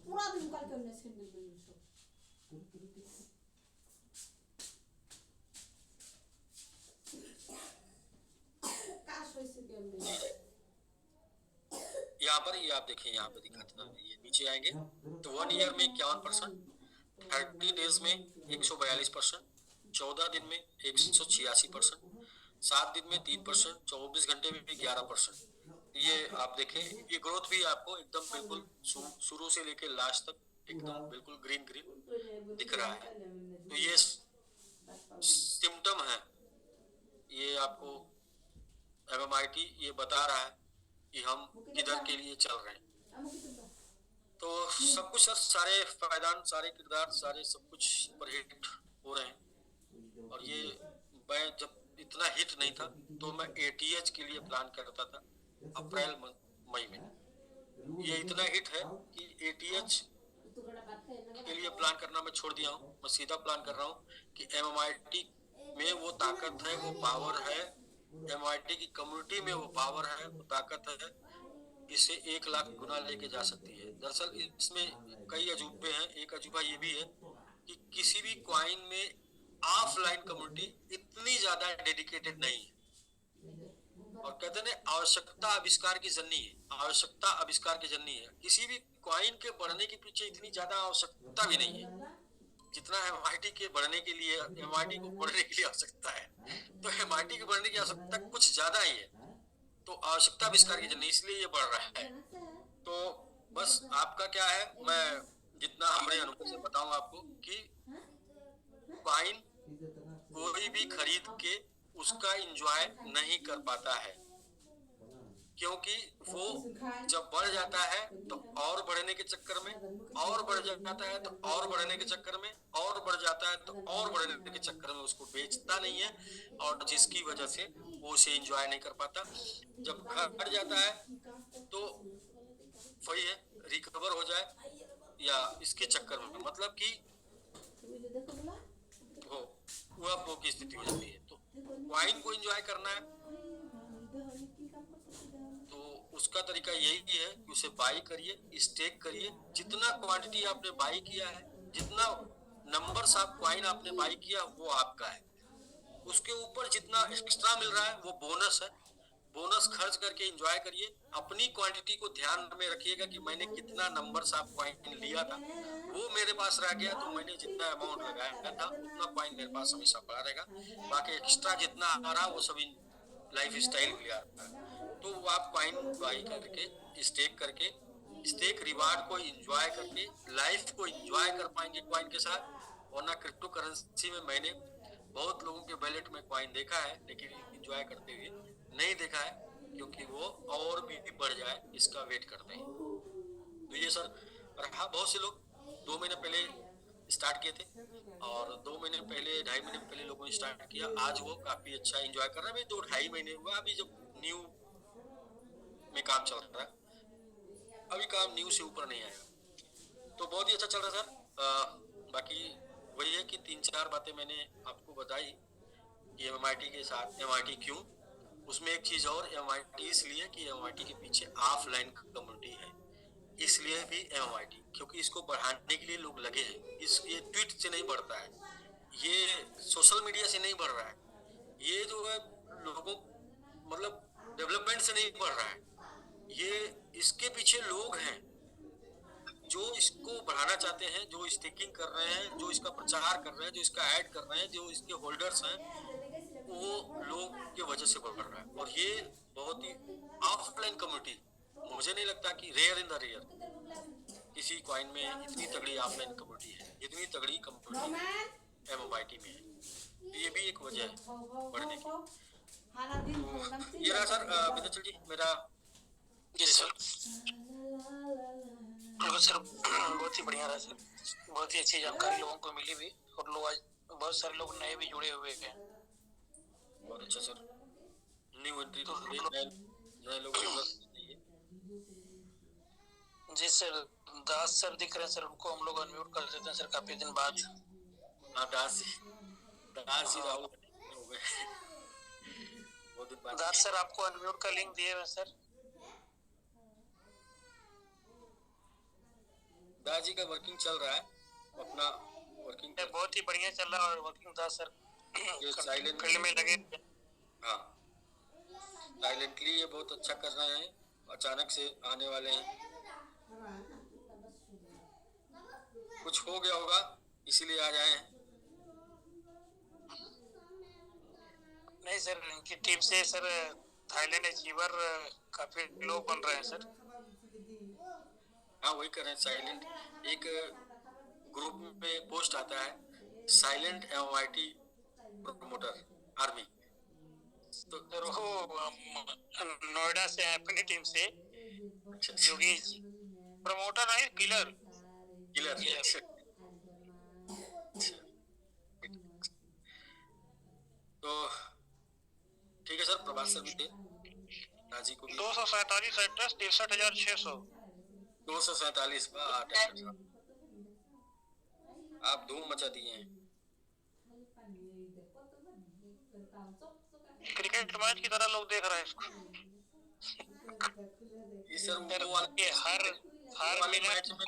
पूरा दिन कल के हमने सैंडल में यहाँ पर ये आप देखें, यहाँ पे दिखाता है, ये नीचे आएंगे तो 1 ईयर में 51%, 30 डेज में 142%, 14 दिन में 186%, 7 दिन में 3%, 24 घंटे में भी 11%। ये आप देखें, ये ग्रोथ भी आपको एकदम बिल्कुल शुरू से लेके लास्ट तक एकदम बिल्कुल ग्रीन ग्रीन दिख रहा है। तो ये सिम्टम है, ये आपको MMIT ये बता रहा है कि हम किधर के लिए चल रहे हैं। तो सब कुछ सर, सारे पायदान, सारे किरदार, सारे सब कुछ सुपरहिट हो रहे हैं। और ये मैं जब इतना हिट नहीं था तो मैं ATH के लिए प्लान करता था अप्रैल मई में। ये इतना हिट है कि ATH के लिए प्लान करना मैं छोड़ दिया हूँ। मैं सीधा प्लान कर रहा हूँ कि MMIT में वो ताकत है, वो पावर है, MIT की कम्युनिटी में वो पावर है, वो ताकत है, इसे 1 लाख गुना लेके जा सकती है। दरअसल इसमें कई अजूबे हैं। एक अजूबा ये भी है कि किसी भी क्वाइन में ऑफलाइन कम्युनिटी इतनी ज्यादा डेडिकेटेड नहीं है। और कहते हैं आवश्यकता आविष्कार की जननी है, आवश्यकता आविष्कार की जननी है। किसी भी क्वाइन के बढ़ने के पीछे इतनी ज्यादा आवश्यकता भी नहीं है जितना MIT के बढ़ने के लिए, MIT को बढ़ने के लिए आवश्यकता है। तो MIT के बढ़ने की आवश्यकता कुछ ज्यादा ही है। तो आवश्यकता आविष्कार की जननी, इसलिए ये बढ़ रहा है। तो बस आपका क्या है, मैं जितना अपने अनुभव से बताऊं आपको कि क्वाइन कोई भी खरीद के उसका एंजॉय नहीं कर पाता है, क्योंकि वो जब बढ़ जाता है तो और बढ़ने के चक्कर में, और बढ़ जाता है तो और बढ़ने के चक्कर में, और बढ़ जाता है तो और बढ़ने के चक्कर में उसको बेचता नहीं है, और जिसकी वजह से वो उसे एंजॉय नहीं कर पाता। जब घट जाता है तो वही है, रिकवर हो जाए या इसके चक्कर में, मतलब कि वो की स्थिति हो जाती है। तो वाइन को एंजॉय करना है तो उसका तरीका यही है कि उसे बाई करिए, स्टेक करिए। जितना क्वांटिटी आपने बाई किया है, जितना नंबर्स आप क्वाइन आपने बाई किया वो आपका है। उसके ऊपर जितना एक्स्ट्रा मिल रहा है वो बोनस है, बोनस खर्च करके एंजॉय करिए। अपनी क्वांटिटी को ध्यान में रखिएगा कि मैंने कितना नंबर ऑफ कॉइन लिया था, वो मेरे पास रह गया तो मैंने जितना अमाउंट लगाया था उतना कॉइन मेरे पास हमेशा पड़ा रहेगा। बाकी एक्स्ट्रा जितना आ रहा वो सभी लाइफ स्टाइल के लिए आ रहा है। तो वो आप कॉइन बाई करके स्टेक करके स्टेक रिवार्ड को एंजॉय करके लाइफ को एंजॉय कर पाएंगे कॉइन के साथ। वरना क्रिप्टो करेंसी में मैंने बहुत लोगों के वैलेट में कॉइन देखा है लेकिन एंजॉय करते हुए नहीं देखा है, क्योंकि वो और भी बढ़ जाए इसका वेट करते हैं। तो ये सर रहा। बहुत से लोग 2 महीने पहले स्टार्ट किए थे और 2 महीने पहले 2.5 महीने पहले लोगों ने स्टार्ट किया, आज वो काफी अच्छा एंजॉय कर रहे हैं। अभी 2-2.5 महीने हुआ, अभी जब न्यू में काम चल रहा है, अभी काम न्यू से ऊपर नहीं आएगा। तो बहुत ही अच्छा चल रहा है सर। बाकी वही है कि 3-4 बातें मैंने आपको बताई कि MMIT के साथ MIT क्यों, उसमें एक चीज और, MIT इसलिए कि MIT के पीछे ऑफलाइन कम्युनिटी है, इसलिए भी MIT, क्योंकि इसको बढ़ाने के लिए लोग लगे हैं। ये ट्वीट से नहीं बढ़ता है, ये सोशल मीडिया से नहीं बढ़ रहा है, ये जो है लोगों मतलब डेवलपमेंट से नहीं बढ़ रहा है, ये इसके पीछे लोग हैं जो इसको बढ़ाना चाहते हैं, जो स्टेकिंग कर रहे हैं, जो इसका प्रचार कर रहे हैं, जो इसका ऐड कर रहे हैं, जो इसके होल्डर्स हैं, वो लोग की वजह से बढ़ रहा है। और ये बहुत ही ऑफलाइन कम्युनिटी, मुझे नहीं लगता कि रेयर इन द रेयर किसी कॉइन में इतनी तगड़ी ऑफलाइन कम्युनिटी है, इतनी तगड़ी कम्युनिटी MMIT में है। तो ये भी एक वजह है बढ़ने की। तो ये रहा सर विद्याचल जी मेरा। जी सर, सर बहुत ही बढ़िया रहा सर, बहुत ही अच्छी जानकारी लोगों को मिली भी, और लोग आज बहुत सारे लोग नए भी जुड़े हुए हैं। बहुत अच्छा सर, न्यू एंट्री तो नए लोग जी सर। दास सर दिख रहे हैं सर, उनको हम लोग अनम्यूट कर देते हैं सर काफी दिन बाद। हाँ दास जी राहुल हो गए बहुत दिन बाद। दास सर आपको अनम्यूट का लिंक दिए हुए सर। दास जी का वर्किंग चल रहा है, अपना वर्किंग बहुत ही बढ़िया चल रहा है, और वर्किंग दास सर साइलेंट फील्ड में लगे। हाँ साइलेंटली ये बहुत अच्छा कर रहे हैं, अचानक से आने वाले हैं, कुछ हो गया होगा इसीलिए आ जाए हैं। नहीं सर, इनकी टीम से सर थाईलैंड अचीवर काफी लोग बन रहे हैं सर। हाँ वही कर रहे हैं साइलेंट। एक ग्रुप में पोस्ट आता है साइलेंट MMIT प्रमोटर आर्मी, तो सर वो नोएडा से है अपनी टीम से, योगी प्रमोटर नहीं किलर। तो ठीक है सर, प्रभास सर भी थे, राजी को भी 247 एड्रेस 63,600 247 आप धूम मचा दिए हैं। क्रिकेट मैच की तरह लोग देख रहे हैं इसको। सर वो हर मैच में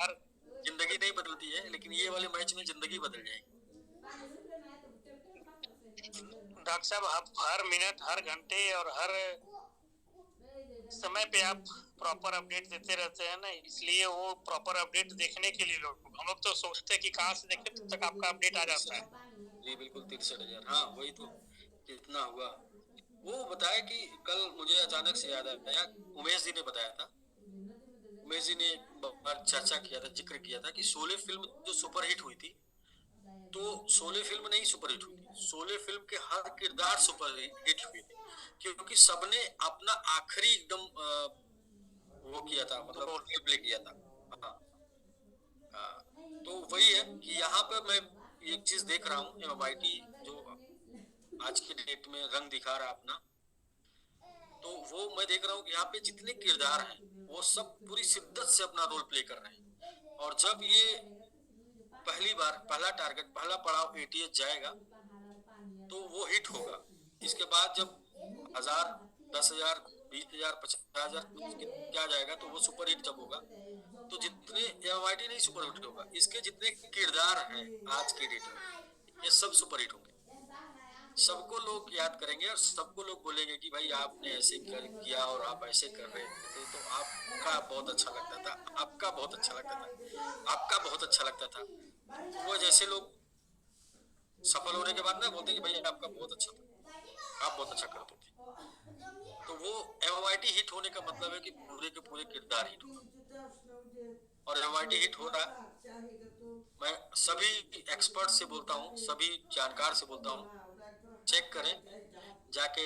जिंदगी नहीं बदलती है, लेकिन ये वाले मैच में जिंदगी बदल जाएगी। डॉक्टर साहब आप हर मिनट हर घंटे और हर समय पे आप प्रॉपर अपडेट देते रहते हैं ना, इसलिए वो प्रॉपर अपडेट देखने के लिए हम लोग तो सोचते हैं कि कहाँ से देखें तब तक आपका अपडेट आ जाता है। जी बिल्कुल 63,000। हाँ वही तो कितना हुआ। वो बताया कि कल मुझे अचानक से याद आया, उमेश जी ने बताया था, उमेश जी ने चर्चा किया था, जिक्र किया था कि शोले फिल्म जो सुपरहिट हुई थी, तो शोले फिल्म नहीं सुपरहिट हुई थी, शोले फिल्म के हर किरदार सुपरहिट हुए थे, क्योंकि सबने अपना आखिरी एकदम वो किया था, मतलब रोल प्ले किया था। हाँ तो वही है कि यहाँ पे मैं एक चीज देख रहा हूँ, MMIT जो आज की डेट में रंग दिखा रहा है अपना, तो वो मैं देख रहा हूँ कि यहाँ पे जितने किरदार हैं वो सब पूरी शिद्दत से अपना रोल प्ले कर रहे हैं। और जब ये पहला टारगेट पहला पड़ाव ATS जाएगा तो वो हिट होगा। इसके बाद जब 1000, 10,000, 20,000, 50,000 क्या जाएगा तो वो सुपर हिट जब होगा, तो जितने MMIT नहीं सुपर हिट होगा, इसके जितने किरदार हैं आज की डेट में ये सब सुपर हिट होंगे। सबको लोग याद करेंगे और सबको लोग बोलेंगे कि भाई आपने ऐसे किया और आप ऐसे कर रहे थे, तो आपका बहुत अच्छा लगता था, आपका बहुत अच्छा लगता था, आपका बहुत अच्छा लगता था। वो जैसे लोग सफल होने के बाद ना बोलते हैं कि भाई आपका बहुत अच्छा था, आप बहुत अच्छा करते थे, तो वो एमवाईटी हिट होने का मतलब है कि पूरे के पूरे किरदार हिट हो। और एमवाईटी हिट हो रहा, मैं सभी एक्सपर्ट से बोलता हूँ, सभी जानकार से बोलता हूँ, चेक करें जाके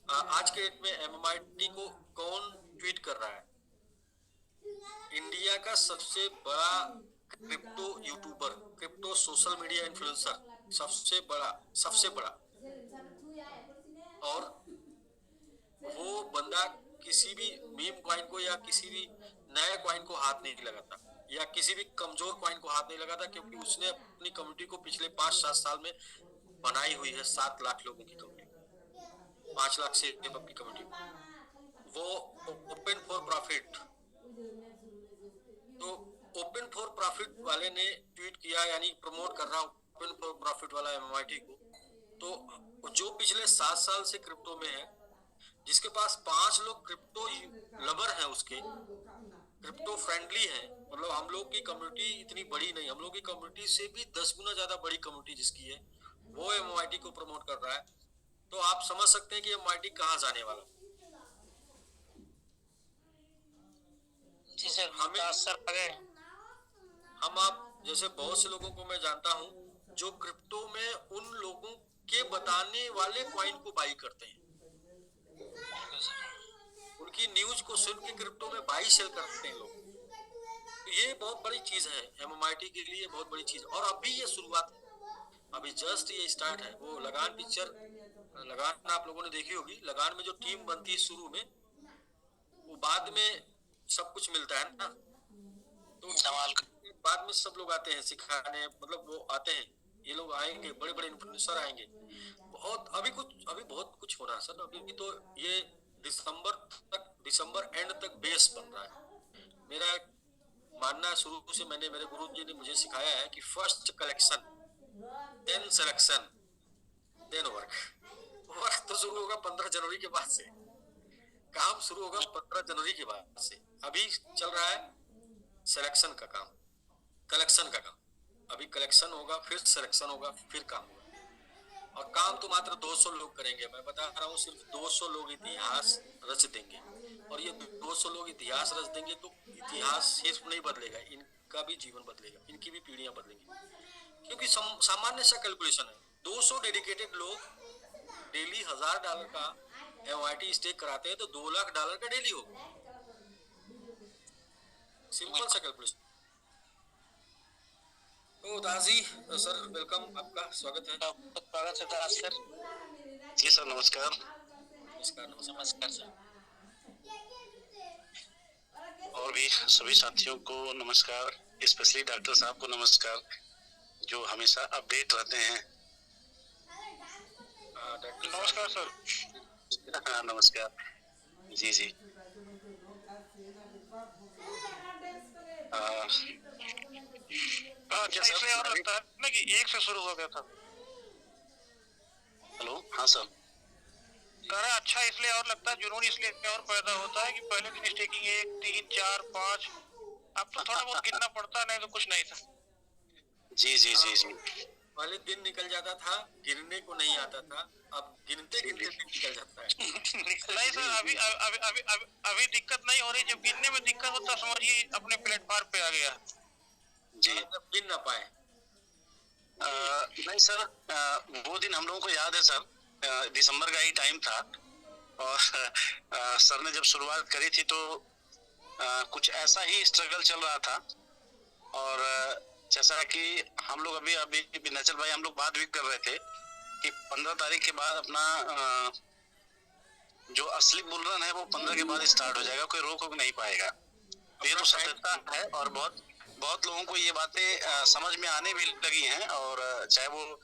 आज के डेट में एमवाईटी को कौन ट्वीट कर रहा है। इंडिया का सबसे बड़ा crypto YouTuber, crypto social media influencer, सबसे बड़ा। और वो बंदा किसी भी मीम कॉइन को या किसी भी नए कॉइन को हाथ नहीं लगाता, या किसी भी कमजोर कॉइन को हाथ नहीं लगाता, क्योंकि उसने अपनी कम्युनिटी को पिछले 5-7 साल में बनाई हुई है। 7 लाख लोगों की कम्युनिटी, 5 लाख से अपनी कम्युनिटी, वो ओपन फॉर प्रॉफिट। तो ओपन फॉर प्रॉफिट वाले ने ट्वीट किया, यानी प्रमोट कर रहा ओपन फॉर प्रॉफिट वाला एमवाईटी को। तो जो पिछले 7 साल से क्रिप्टो में है, जिसके पास 5 लोग क्रिप्टो लवर हैं, उसके क्रिप्टो फ्रेंडली है, मतलब हम लोग की कम्युनिटी इतनी बड़ी नहीं, हम लोग की कम्युनिटी से भी 10 गुना ज्यादा बड़ी कम्युनिटी जिसकी है, वो एमवाईटी को प्रमोट कर रहा है। तो आप समझ सकते हैं कि एमवाईटी कहाँ जाने वाला। जी सर, हम आप जैसे बहुत से लोगों को मैं जानता हूँ जो क्रिप्टो में उन लोगों के बताने वाले कॉइन को बाई करते हैं, उनकी न्यूज को सुन के क्रिप्टो में बाई सेल करते हैं लोग। तो ये बहुत बड़ी चीज है एमएमआईटी के लिए, बहुत बड़ी चीज। और अभी ये शुरुआत है, अभी जस्ट ये स्टार्ट है। वो लगान पिक्चर, लगान आप लोगों ने देखी होगी, लगान में जो टीम बनती है शुरू में, वो बाद में सब कुछ मिलता है ना, तो सवाल बाद में सब लोग आते हैं सिखाने, मतलब वो आते हैं, ये लोग आएंगे, बड़े बड़े इन्फ्लुएंसर आएंगे। अभी बहुत कुछ हो रहा है सर। अभी तो ये दिसंबर एंड तक बेस बन रहा है। मेरा मानना शुरू से, मेरे गुरु जी ने मुझे सिखाया है कि first collection, then selection, then work तो शुरू होगा 15 जनवरी के बाद से, काम शुरू होगा 15 जनवरी के बाद से। अभी चल रहा है सिलेक्शन का काम, कलेक्शन का काम। अभी कलेक्शन होगा, फिर सिलेक्शन होगा, फिर काम होगा। और काम तो मात्र 200 लोग करेंगे, मैं बता रहा हूँ, सिर्फ 200 लोग इतिहास रच देंगे। और ये 200 लोग इतिहास रच देंगे तो इतिहास सिर्फ नहीं बदलेगा, इनका भी जीवन बदलेगा, इनकी भी पीढ़ियां बदलेंगी। क्योंकि सामान्य सा कैलकुलेशन है, 200 डेडिकेटेड लोग डेली $1000 का एमआईटी स्टेक कराते हैं, तो $2 लाख का डेली होगा। सिंपल सा कैलकुलेशन। तो दास जी, सर वेलकम, आपका स्वागत है। स्वागत है दास सर। जी सर, नमस्कार। नमस्कार। नमस्कार सर। और भी सभी साथियों को नमस्कार, स्पेशली डॉक्टर साहब को नमस्कार, जो हमेशा अपडेट रहते हैं। नमस्कार सर। हाँ, नमस्कार जी जी। अच्छा, इसलिए और लगता है ना कि एक से शुरू हो गया था। हेलो, हाँ सर। कह रहा अच्छा, इसलिए और लगता है, जुनून इसलिए और पैदा होता है कि पहले दिन स्टेकिंग 1, 3, 4, 5, अब तो थोड़ा बहुत गिनना पड़ता, नहीं तो कुछ नहीं था। जी जी जी जी। पहले दिन निकल जाता था, गिनने को नहीं आता था, अब गिनते गिनते दिन निकल जाता है। नहीं सर, अभी दिक्कत नहीं हो रही। जब गिनने में दिक्कत होता, समझिए अपने प्लेटफॉर्म पे आ गया जी। गिन ना पाए। नहीं सर, वो दिन हम लोगों को याद है सर, दिसंबर का ही टाइम था। और सर ने जब शुरुआत करी थी तो कुछ ऐसा ही स्ट्रगल चल रहा था। और जैसा कि हम लोग अभी नचल भाई, हम लोग बात भी कर रहे थे कि 15 तारीख के बाद अपना जो असली बुल रन है वो 15 के बाद स्टार्ट हो जाएगा, कोई रोक नहीं पाएगा। ये तो सत्यता है। और बहुत लोगों को ये बातें समझ में आने भी लगी हैं। और चाहे वो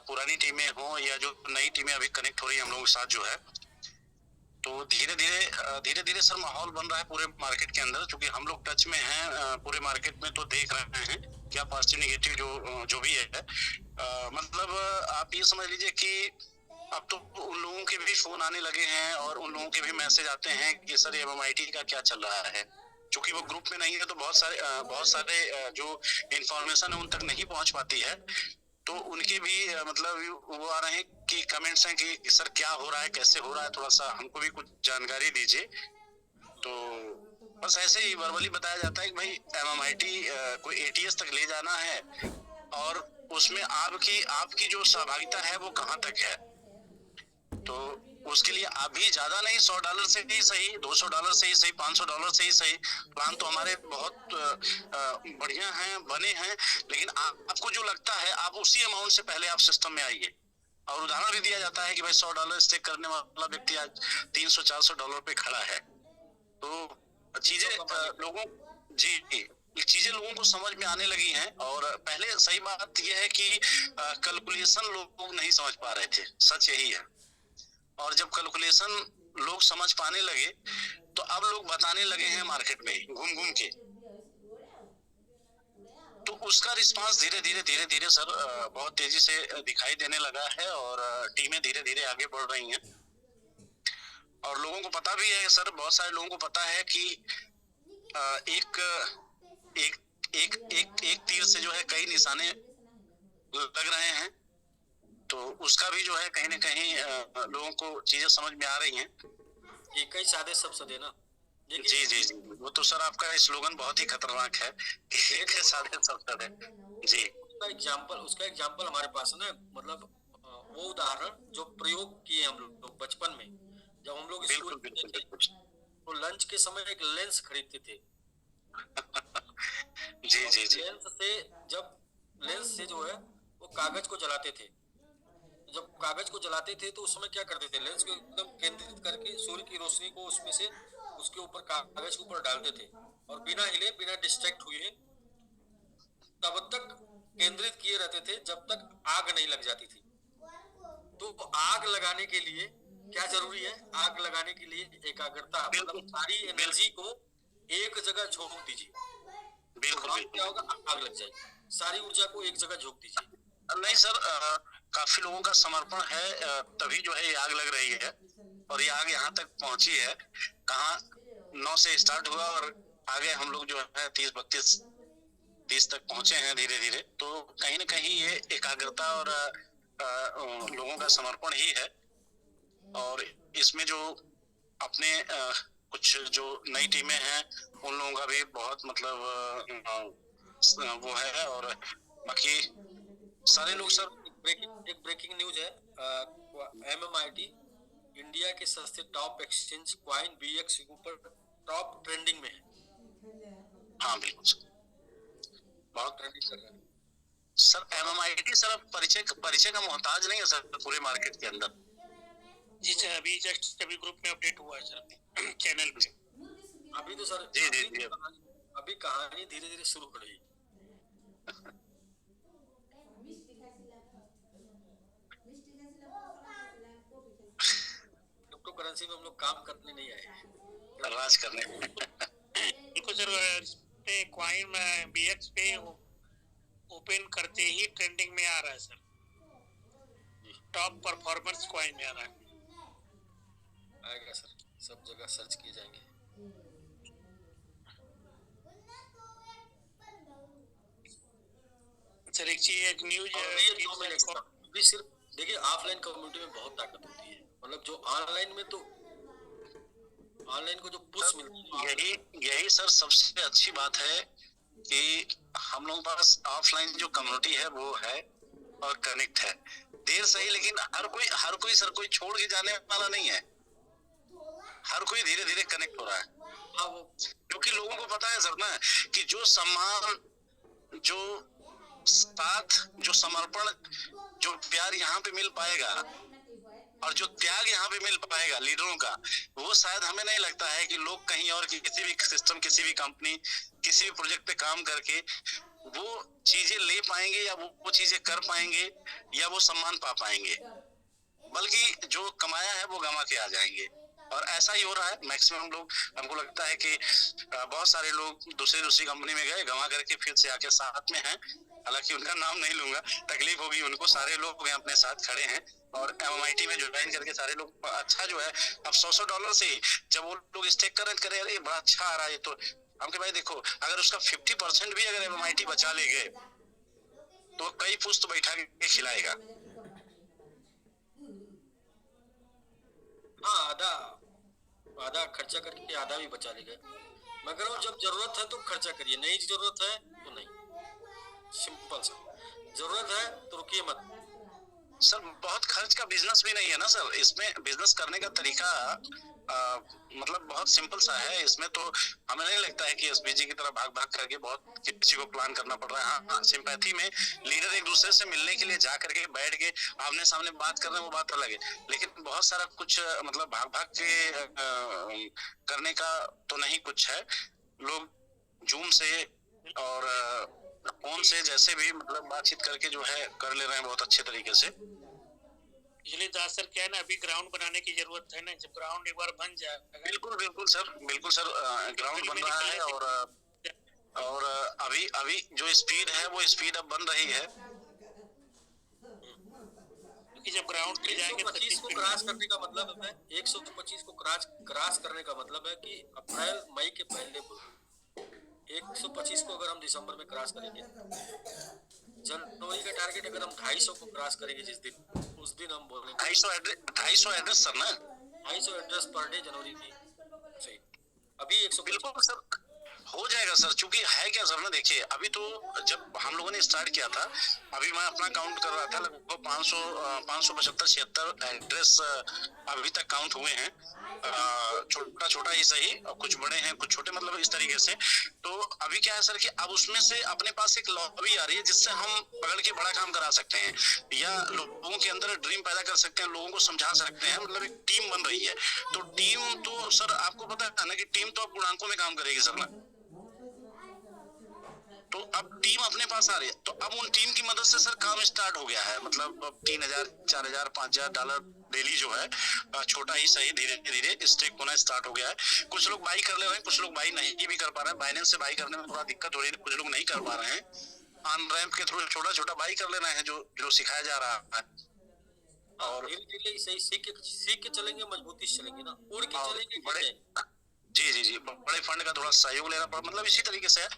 पुरानी टीमें हो या जो नई टीमें अभी कनेक्ट हो रही है हम लोगों के साथ जो है, तो धीरे धीरे सर माहौल बन रहा है पूरे मार्केट के अंदर। क्योंकि हम लोग टच में हैं पूरे मार्केट में, तो देख रहे हैं क्या पॉजिटिव नेगेटिव जो भी है। मतलब आप ये समझ लीजिए कि अब तो उन लोगों के भी फोन आने लगे हैं और उन लोगों के भी मैसेज आते हैं कि सर MMIT का क्या चल रहा है। क्योंकि वो ग्रुप में नहीं है तो बहुत सारे जो इंफॉर्मेशन है उन तक नहीं पहुंच पाती है। तो उनके भी मतलब वो आ रहे हैं कि कमेंट्स हैं कि सर क्या हो रहा है, कैसे हो रहा है, थोड़ा सा हमको भी कुछ जानकारी दीजिए। तो बस ऐसे ही वर्बली बताया जाता है कि भाई MMIT कोई ATS तक ले जाना है और उसमें आपकी जो सहभागिता है वो कहाँ तक है। तो उसके लिए अभी ज्यादा नहीं, $100 से ही सही, $200 से ही सही, $500 से ही सही, प्लान तो हमारे बहुत बढ़िया हैं, बने हैं। लेकिन आपको जो लगता है आप उसी अमाउंट से पहले आप सिस्टम में आइए। और उदाहरण भी दिया जाता है कि भाई $100 स्टेक करने वाला व्यक्ति आज $300-400 पे खड़ा है। तो चीजें लोगों चीजें लोगों को समझ में आने लगी हैं। और पहले सही बात यह है कि कैलकुलेशन लोग नहीं समझ पा रहे थे, सच यही है। और जब कैलकुलेशन लोग समझ पाने लगे तो अब लोग बताने लगे हैं मार्केट में घूम घूम के। तो उसका रिस्पांस धीरे धीरे सर बहुत तेजी से दिखाई देने लगा है और टीमें धीरे धीरे आगे बढ़ रही हैं। और लोगों को पता भी है सर, बहुत सारे लोगों को पता है कि एक एक एक एक एक तीर से जो है कई निशाने लग रहे हैं। तो उसका भी जो है कहीं ना कहीं लोगों को चीजें समझ में आ रही हैं। एक ही सादे सब सदे ना। जी, वो तो सर आपका स्लोगन बहुत ही खतरनाक है, एक है सादे सब सदे। जी, उसका एग्जाम्पल हमारे पास है ना, मतलब वो उदाहरण जो प्रयोग किए हम लोग बचपन में, जब हम लोग स्कूल में थे तो लंच के समय एक लेंस खरीदते थे। जी। लेंस से जो है वो कागज को जलाते थे। जब कागज को जलाते थे तो उस समय क्या करते थे, लेंस को एकदम केंद्रित करके सूर्य की रोशनी को उसमें से उसके ऊपर कागज के ऊपर डालते थे और बिना हिले बिना डिस्ट्रैक्ट हुए तब तक केंद्रित किए रहते थे जब तक आग नहीं लग जाती थी। तो आग लगाने के लिए क्या जरूरी है, आग लगाने के लिए एकाग्रता, मतलब सारी एनर्जी को एक जगह झोंक दीजिए। बिल्कुल क्या होगा, आग लग जाएगी। सारी ऊर्जा को एक जगह झोंक दीजिए। नहीं सर, काफी लोगों का समर्पण है, तभी जो है ये आग लग रही है और ये आग यहाँ तक पहुंची है। कहाँ 9 से स्टार्ट हुआ और आगे हम लोग जो है 30 तक पहुंचे हैं धीरे धीरे। तो कहीं ना कहीं ये एकाग्रता और लोगों का समर्पण ही है। और इसमें जो अपने कुछ जो नई टीमें हैं उन लोगों का भी बहुत मतलब वो है। और बाकी सारे लोग सर, एक ब्रेकिंग न्यूज है, MMIT इंडिया के सस्ते टॉप एक्सचेंज क्वाइन BX के ऊपर टॉप ट्रेंडिंग में है। हाँ बिल्कुल सर, बहुत ट्रेंडिंग कर रहा है सर। MMIT सर परिचय का मोहताज नहीं है सर पूरे मार्केट के अंदर। जी सर, अभी जस्ट अभी ग्रुप में अपडेट हुआ है सर चैनल पे। अभी तो सर जी। अभी कहानी धीरे धीरे शुरू हो रही है। क्रिप्टो करेंसी में हम लोग काम करने नहीं आए हैं, राज करने। बिल्कुल सर, पे क्वाइन में BX पे ओपन करते ही ट्रेंडिंग में आ रहा है सर, टॉप परफॉर्मेंस क्वाइन में आ रहा है। आएगा सर, सब जगह सर्च किए जाएंगे। सर एक चीज, एक न्यूज अभी सिर्फ देखिए ऑफलाइन कम्युनिटी में बहुत ताकत होती है, मतलब जो ऑनलाइन में तो ऑनलाइन को जो पुश मिलती है। यही सर सबसे अच्छी बात है कि हम लोगों के पास ऑफलाइन जो कम्युनिटी है वो है और कनेक्ट है। देर सही लेकिन हर कोई सर कोई छोड़ के जाने वाला नहीं है। हर कोई धीरे धीरे कनेक्ट हो रहा है। हाँ, वो क्योंकि लोगों को पता है सर ना कि जो सम्मान, जो साथ, जो समर्पण, जो प्यार यहाँ पे मिल पाएगा और जो त्याग यहाँ पे मिल पाएगा लीडरों का, वो शायद हमें नहीं लगता है कि लोग कहीं और किसी भी सिस्टम, किसी भी कंपनी, किसी भी प्रोजेक्ट पे काम करके वो चीजें ले पाएंगे या वो चीजें कर पाएंगे या वो सम्मान पा पाएंगे। बल्कि जो कमाया है वो गंवा के आ जाएंगे। और ऐसा ही हो रहा है। मैक्सिमम लोग, हमको लगता है कि बहुत सारे लोग दूसरी कंपनी में गए, गंवा करके फिर से आके साथ में हैं हालांकि उनका नाम नहीं लूंगा, तकलीफ होगी उनको। सारे लोग यहाँ अपने साथ खड़े हैं और MIT में ज्वाइन करके सारे लोग अच्छा जो है, अब $100 से ही जब वो लोग स्टेक करे, अरे बड़ा अच्छा आ रहा है ये तो। हमके भाई देखो, अगर उसका 50% भी अगर MIT बचा ले गए तो कई पुश्त बैठा के खिलाएगा। हाँ, आधा आधा खर्चा करके आधा भी बचा लेगा। मैं कह रहा हूँ जब जरूरत है तो खर्चा करिए, नहीं जरूरत है तो नहीं, सिंपल सा। जरूरत है तो रुकिए मत। सर बहुत खर्च का बिजनेस भी नहीं है ना सर, इसमें बिजनेस करने का तरीका मतलब बहुत सिंपल सा है। इसमें तो हमें नहीं लगता है कि SPG की तरह भाग भाग करके बहुत किसी को प्लान करना पड़ रहा है। हाँ, सिंपैथी में लीडर एक दूसरे से मिलने के लिए जा करके बैठ के आमने सामने बात कर रहे हैं, वो बात अलग है, लेकिन बहुत सारा कुछ मतलब भाग भाग के करने का तो नहीं कुछ है। लोग जूम से और फोन से जैसे भी मतलब बातचीत करके जो है कर ले रहे हैं बहुत अच्छे तरीके से। इसलिए दास सर क्या है ना, अभी ग्राउंड बनाने की जरूरत है ना। जब ग्राउंड एक बार बन जाए, बिल्कुल बिल्कुल सर, बिल्कुल सर, ग्राउंड बन रहा है और अभी जो स्पीड है वो स्पीड अब बन रही है। कि जब ग्राउंड पे जाएंगे 125 को क्रॉस करने का मतलब है, 125 को क्रॉस करने का मतलब है कि अप्रैल मई के पहले 125 को अगर हम दिसंबर में क्रॉस करेंगे, जनवरी का टारगेट अगर हम 250 को क्रॉस करेंगे जिस दिन, उस दिन हम बोलेंगे 250 एड्रेस सर ना, 250 एड्रेस पर डे जनवरी की। सही, अभी 125। बिल्कुल सर हो जाएगा सर। चूंकि है क्या सर ना, देखिए अभी तो जब हम लोगों ने स्टार्ट किया था, अभी मैं अपना काउंट कर रहा था, लगभग 575-76 एड्रेस अभी तक काउंट हुए हैं। छोटा छोटा ही सही, और कुछ बड़े हैं कुछ छोटे, मतलब इस तरीके से। तो अभी क्या है सर कि अब उसमें से अपने पास एक लॉबी आ रही है जिससे हम पकड़ के बड़ा काम करा सकते हैं, या लोगों के अंदर ड्रीम पैदा कर सकते हैं, लोगों को समझा सकते हैं। मतलब एक टीम बन रही है। तो टीम तो सर आपको पता है ना कि टीम तो अब गुणांकों में काम करेगी सर ना। तो अब टीम अपने पास आ रही है, तो अब उन टीम की मदद से सर काम स्टार्ट हो गया है। मतलब अब $3000, $4000, $5000 डेली जो है छोटा ही सही धीरे धीरे स्टेक होना स्टार्ट हो गया है। कुछ लोग बाई कर ले रहे हैं, कुछ लोग बाई नहीं भी कर पा रहे हैं। बाइनेंस से बाई करने में थोड़ा दिक्कत हो रही है, कुछ लोग नहीं कर पा रहे हैं। ऑन रैंप के थ्रू छोटा छोटा बाई कर ले रहे हैं जो सिखाया जा रहा है। और धीरे धीरे सही सीख के चलेंगे, मजबूती से चलेंगे ना, उड़ के चलेंगे बड़े जी बड़े फंड का थोड़ा सहयोग लेना पड़ा, मतलब इसी तरीके से है।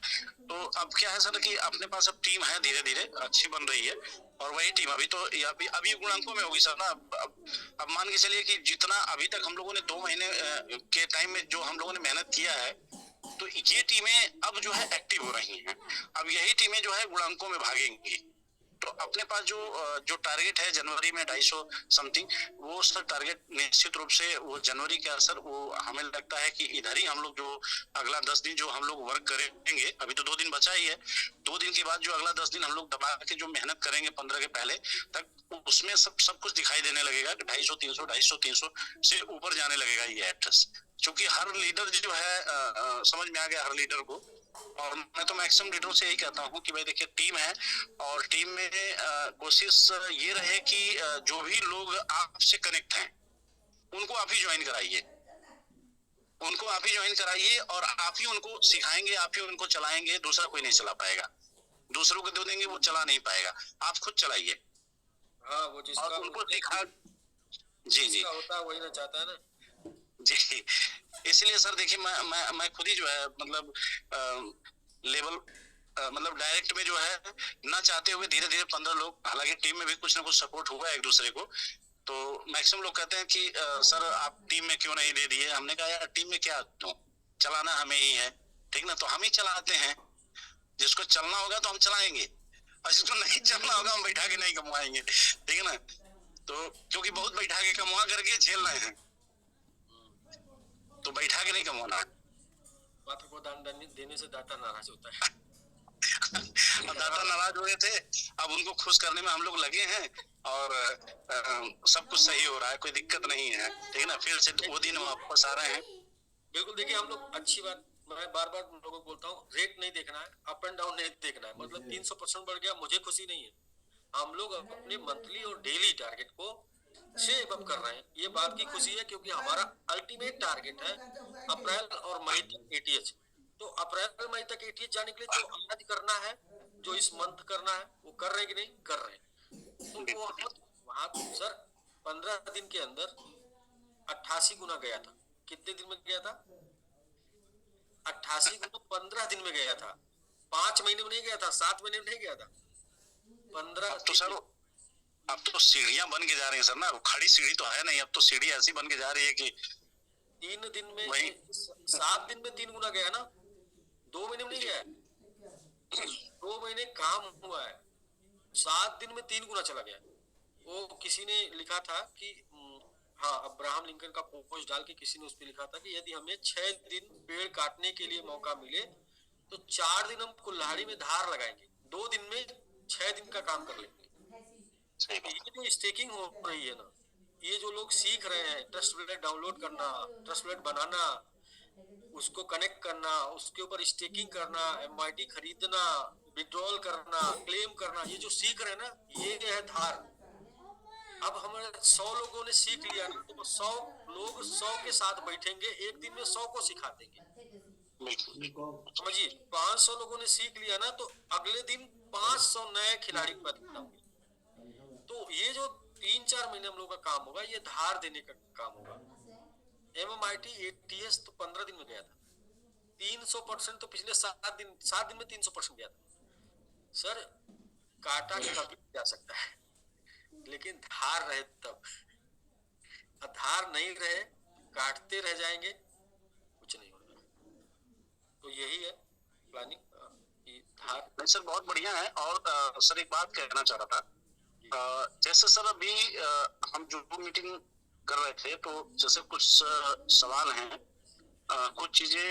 तो अब क्या है सर कि अपने पास अब टीम है, धीरे धीरे अच्छी बन रही है। और वही टीम अभी तो अभी गुणांकों में होगी सर ना। अब मान के चलिए कि जितना अभी तक हम लोगों ने 2 महीने के टाइम में जो हम लोगों ने मेहनत किया है, तो ये टीमें अब जो है एक्टिव हो रही हैं। अब यही टीमें जो है गुणांकों में भागेंगी। तो अपने पास जो टारगेट है जनवरी में 250 समथिंग, वो सर टारगेट निश्चित रूप से वो जनवरी का सर, वो हमें लगता है कि इधर ही हम लोग जो अगला 10 दिन जो हम लोग वर्क करेंगे, अभी तो 2 दिन बचा ही है, 2 दिन के बाद जो अगला 10 दिन हम लोग दबा के जो मेहनत करेंगे 15 के पहले तक, उसमें सब कुछ दिखाई देने लगेगा। 250-300 से ऊपर जाने लगेगा ये एड्रेस। क्योंकि हर लीडर जो है समझ में आ गया हर लीडर को। और मैं तो मैक्सिमम लीडरों से यही कहता हूँ कि भाई देखिए टीम है, और टीम में कोशिश ये रहे कि जो भी लोग आपसे कनेक्ट हैं उनको आप ही ज्वाइन कराइए, और आप ही उनको सिखाएंगे, आप ही उनको चलाएंगे। दूसरा कोई नहीं चला पाएगा, दूसरों को दे देंगे वो चला नहीं पाएगा, आप खुद चलाइए। हाँ, वो जिसका और उनको सिखा जी होता है वही ना चाहता है ना जी। इसलिए सर देखिए मैं खुद ही जो है मतलब लेवल मतलब डायरेक्ट में जो है ना चाहते हुए धीरे धीरे 15 लोग, हालांकि टीम में भी कुछ ना कुछ सपोर्ट हुआ एक दूसरे को। तो मैक्सिमम लोग कहते हैं कि सर आप टीम में क्यों नहीं दे दिए। हमने कहा यार टीम में क्या क्यों, चलाना हमें ही है, ठीक ना। तो हम ही चलाते हैं, जिसको चलना होगा तो हम चलाएंगे, और जिसको नहीं चलना होगा हम बैठा के नहीं कमवाएंगे, ठीक है ना। तो क्योंकि बहुत बैठा के कमवा करके झेल रहे हैं, तो बैठा के नहीं कमाना। पात्र को दान देने से दाता नाराज होता है। दाता नाराज हो गए थे, अब उनको खुश करने में हम लोग लगे हैं, और सब कुछ सही हो रहा है, कोई दिक्कत नहीं है, ठीक है ना। फिर से वो दिन वापस आ रहे हैं। बिल्कुल, देखिए हम लोग अच्छी बात, मैं बार बार लोगों को बोलता हूँ, रेट नहीं देखना है, अप एंड डाउन नहीं देखना है। मतलब 300% बढ़ गया मुझे खुशी नहीं है। हम लोग अपने मंथली और डेली टारगेट को 6 अबव कर रहे हैं, ये बात की खुशी है, क्योंकि हमारा अल्टीमेट टारगेट है अप्रैल और मई तक ATH। तो अप्रैल मई तक ATH जाने के लिए जो आज करना है, जो इस मंथ करना है वो कर रहे हैं कि नहीं कर रहे हैं। तो वो वहां सर 15 दिन के अंदर 88 गुना गया था। कितने दिन में गया था? 88 गुना 15 दिन में गया था। 5 महीने में नहीं गया था, 7 महीने में नहीं गया था, 15 तो सर अब तो सीढ़ियां बन के जा रही है सर ना, खड़ी सीढ़ी तो है नहीं, अब तो सीढ़ी ऐसी बन के जा रही है कि 3 दिन में 7 दिन में 3 गुना गया ना, 2 महीने में नहीं गया है। 2 महीने काम हुआ है, 7 दिन में 3 गुना चला गया। वो किसी ने लिखा था कि हाँ, अब्राहम लिंकन का पोस्ट डाल के किसी ने उस पर लिखा था कि यदि हमें 6 दिन पेड़ काटने के लिए मौका मिले तो 4 दिन हम कुल्हाड़ी में धार लगाएंगे, 2 दिन में 6 दिन का काम कर लेंगे। ये जो स्टेकिंग हो रही है ना, ये जो लोग सीख रहे हैं, ट्रस्ट वैलेट डाउनलोड करना, ट्रस्ट वैलेट बनाना, उसको कनेक्ट करना, उसके ऊपर स्टेकिंग करना, एमआईटी खरीदना, विड्रॉल करना, क्लेम करना, ये जो सीख रहे हैं ना, ये है धार। अब हमारे 100 लोगों ने सीख लिया ना, तो 100 लोग 100 के साथ बैठेंगे, एक दिन में 100 को सिखा देंगे। समझिए, 500 लोगों ने सीख लिया ना, तो अगले दिन 500 नए खिलाड़ी पैदा होंगे। तो ये जो 3-4 महीने हम लोग का काम होगा, ये धार देने का काम होगा। MMIT ATS तो 15 दिन में गया था, 300% तो पिछले 7 दिन में 300% गया था। सर काटा कभी जा सकता है, लेकिन धार रहे तब। धार नहीं रहे, काटते रह जाएंगे, कुछ नहीं होगा। तो यही है प्लानिंग। धार नहीं सर, बहुत बढ़िया है। और सर एक बात कहना चाह रहा था, जैसे सर अभी हम जो मीटिंग कर रहे थे, तो जैसे कुछ सवाल हैं, कुछ चीजें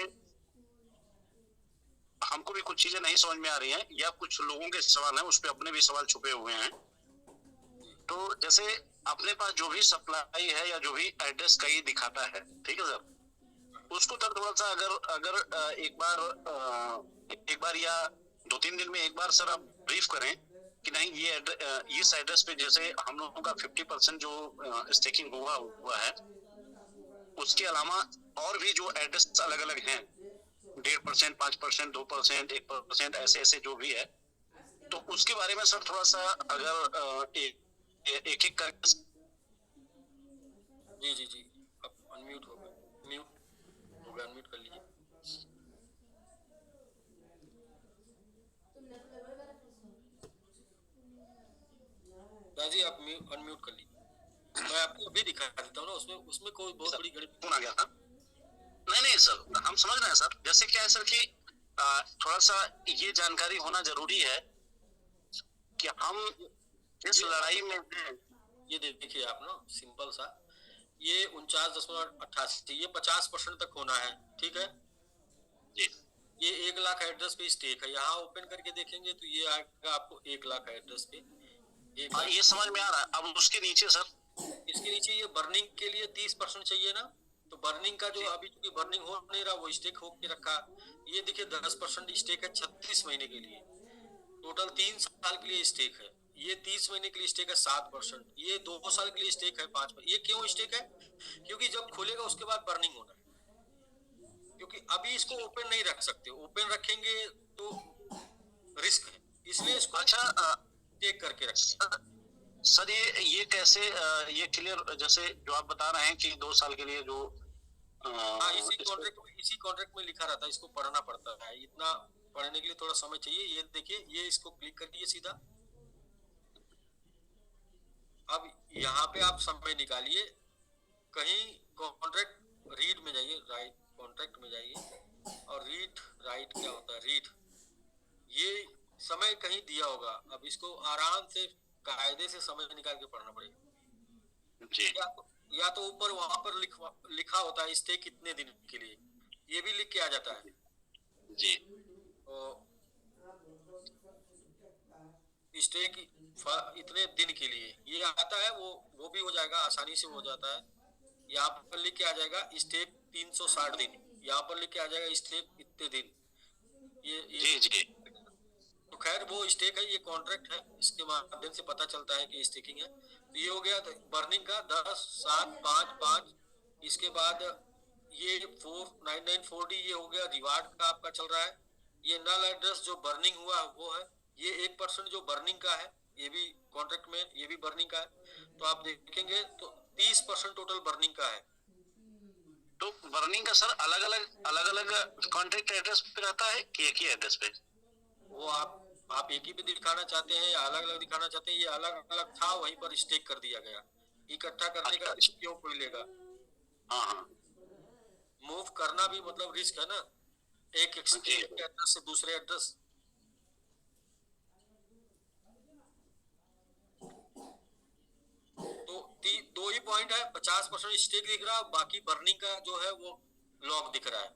हमको भी कुछ चीजें नहीं समझ में आ रही हैं, या कुछ लोगों के सवाल हैं उस पर अपने भी सवाल छुपे हुए हैं। तो जैसे अपने पास जो भी सप्लाई है या जो भी एड्रेस कहीं दिखाता है, ठीक है सर, उसको तो थोड़ा सा अगर एक बार या 2-3 दिन में एक बार सर आप ब्रीफ करें कि नहीं, ये इस एड्रेस पे जैसे हम लोगों का 50% जो स्टेकिंग हुआ है, उसके अलावा और भी जो एड्रेस अलग अलग हैं, 1.5%, 5%, 2%, 1%, ऐसे जो भी है, तो उसके बारे में सर थोड़ा सा अगर एक करके। जी अब अनम्यूट हो गए, अनम्यूट कर लीजिए। दादी आप अनम्यूट कर लीजिए, मैं आपको अभी दिखा देता हूँ ना, उसमें कोई बहुत बड़ी गड़बड़ी फोन आ गया था। नहीं सर, हम समझ रहे हैं सर। जैसे क्या है सर कि थोड़ा सा ये जानकारी होना जरूरी है कि हम इस लड़ाई में हैं। ये देखिए आप ना, सिंपल सा, ये 49.88, ये 50% तक होना है, ठीक है जी। ये 1 लाख एड्रेस पे स्टेक है। यहाँ ओपन करके देखेंगे तो ये आएगा आपको 1 लाख एड्रेस पे। ये समझ में आ रहा है। अब उसके नीचे सर, इसके नीचे ये बर्निंग के लिए 30% चाहिए ना, तो बर्निंग का जो अभी चूंकि बर्निंग हो नहीं रहा, वो स्टेक होके रखा। ये देखिए 10% स्टेक है 36 महीने के लिए, टोटल 3 साल के लिए स्टेक है। ये 30 महीने के लिए स्टेक है 7%, ये 2 साल के लिए स्टेक है 5%। ये क्यों स्टेक है? क्योंकि जब खुलेगा उसके बाद बर्निंग होना है, क्योंकि अभी इसको ओपन नहीं रख सकते, ओपन रखेंगे तो रिस्क है, इसलिए इसको स्टेक करके रखें। सर ये कैसे ये क्लियर, जैसे जो आप बता रहे हैं कि 2 साल के लिए जो इसी कॉन्ट्रैक्ट में लिखा रहता है, इसको पढ़ना पड़ता है, इतना पढ़ने के लिए थोड़ा समय चाहिए। ये देखिए, ये इसको क्लिक करिए सीधा। अब यहाँ पे आप समय निकालिए, कहीं कॉन्ट्रैक्ट रीड में जाइए, राइट कॉन्ट्रैक्ट में जाइए, और रीड राइट क्या होता है, रीड, ये समय कहीं दिया होगा। अब इसको आराम से कायदे से समय निकाल के पढ़ना पड़ेगा जी। या तो ऊपर वहां पर लिखा होता है स्टे कितने दिन के लिए, ये भी लिख के आ जाता है जी। स्टे इतने दिन के लिए ये आता है, वो भी हो जाएगा, आसानी से हो जाता है। यहाँ पर लिख के आ जाएगा स्टे 360 दिन, यहाँ पर लिख के आ जाएगा स्टे इतने दिन। ये जी। तो खैर वो स्टेक है, ये कॉन्ट्रैक्ट है, इसके माध्यम से पता चलता है कि स्टेकिंग है। तो ये हो गया बर्निंग का 10, 7, 5, 5। इसके बाद ये 4994D ये हो गया रिवार्ड का आपका चल रहा है। ये नल एड्रेस जो बर्निंग हुआ वो है, ये 1% जो बर्निंग का है, ये भी कॉन्ट्रैक्ट में ये भी बर्निंग का है, तो आप देखेंगे तो 30% टोटल बर्निंग का है। तो बर्निंग का सर अलग अलग कॉन्ट्रैक्ट एड्रेस पे रहता है कि एक ही एड्रेस पे? वो आप एक ही पे दिखाना चाहते हैं या अलग अलग दिखाना चाहते हैं? ये अलग अलग था, वहीं पर स्टेक कर दिया गया। इकट्ठा करने का अच्छा रिस्क अच्छा। क्यों कोई लेगा? हाँ हाँ। मूव करना भी मतलब रिस्क है ना, एक जी एड्रेस से दूसरे एड्रेस। तो दो ही पॉइंट है, 50% स्टेक दिख रहा है, बाकी बर्निंग का जो है वो लॉक दिख रहा है।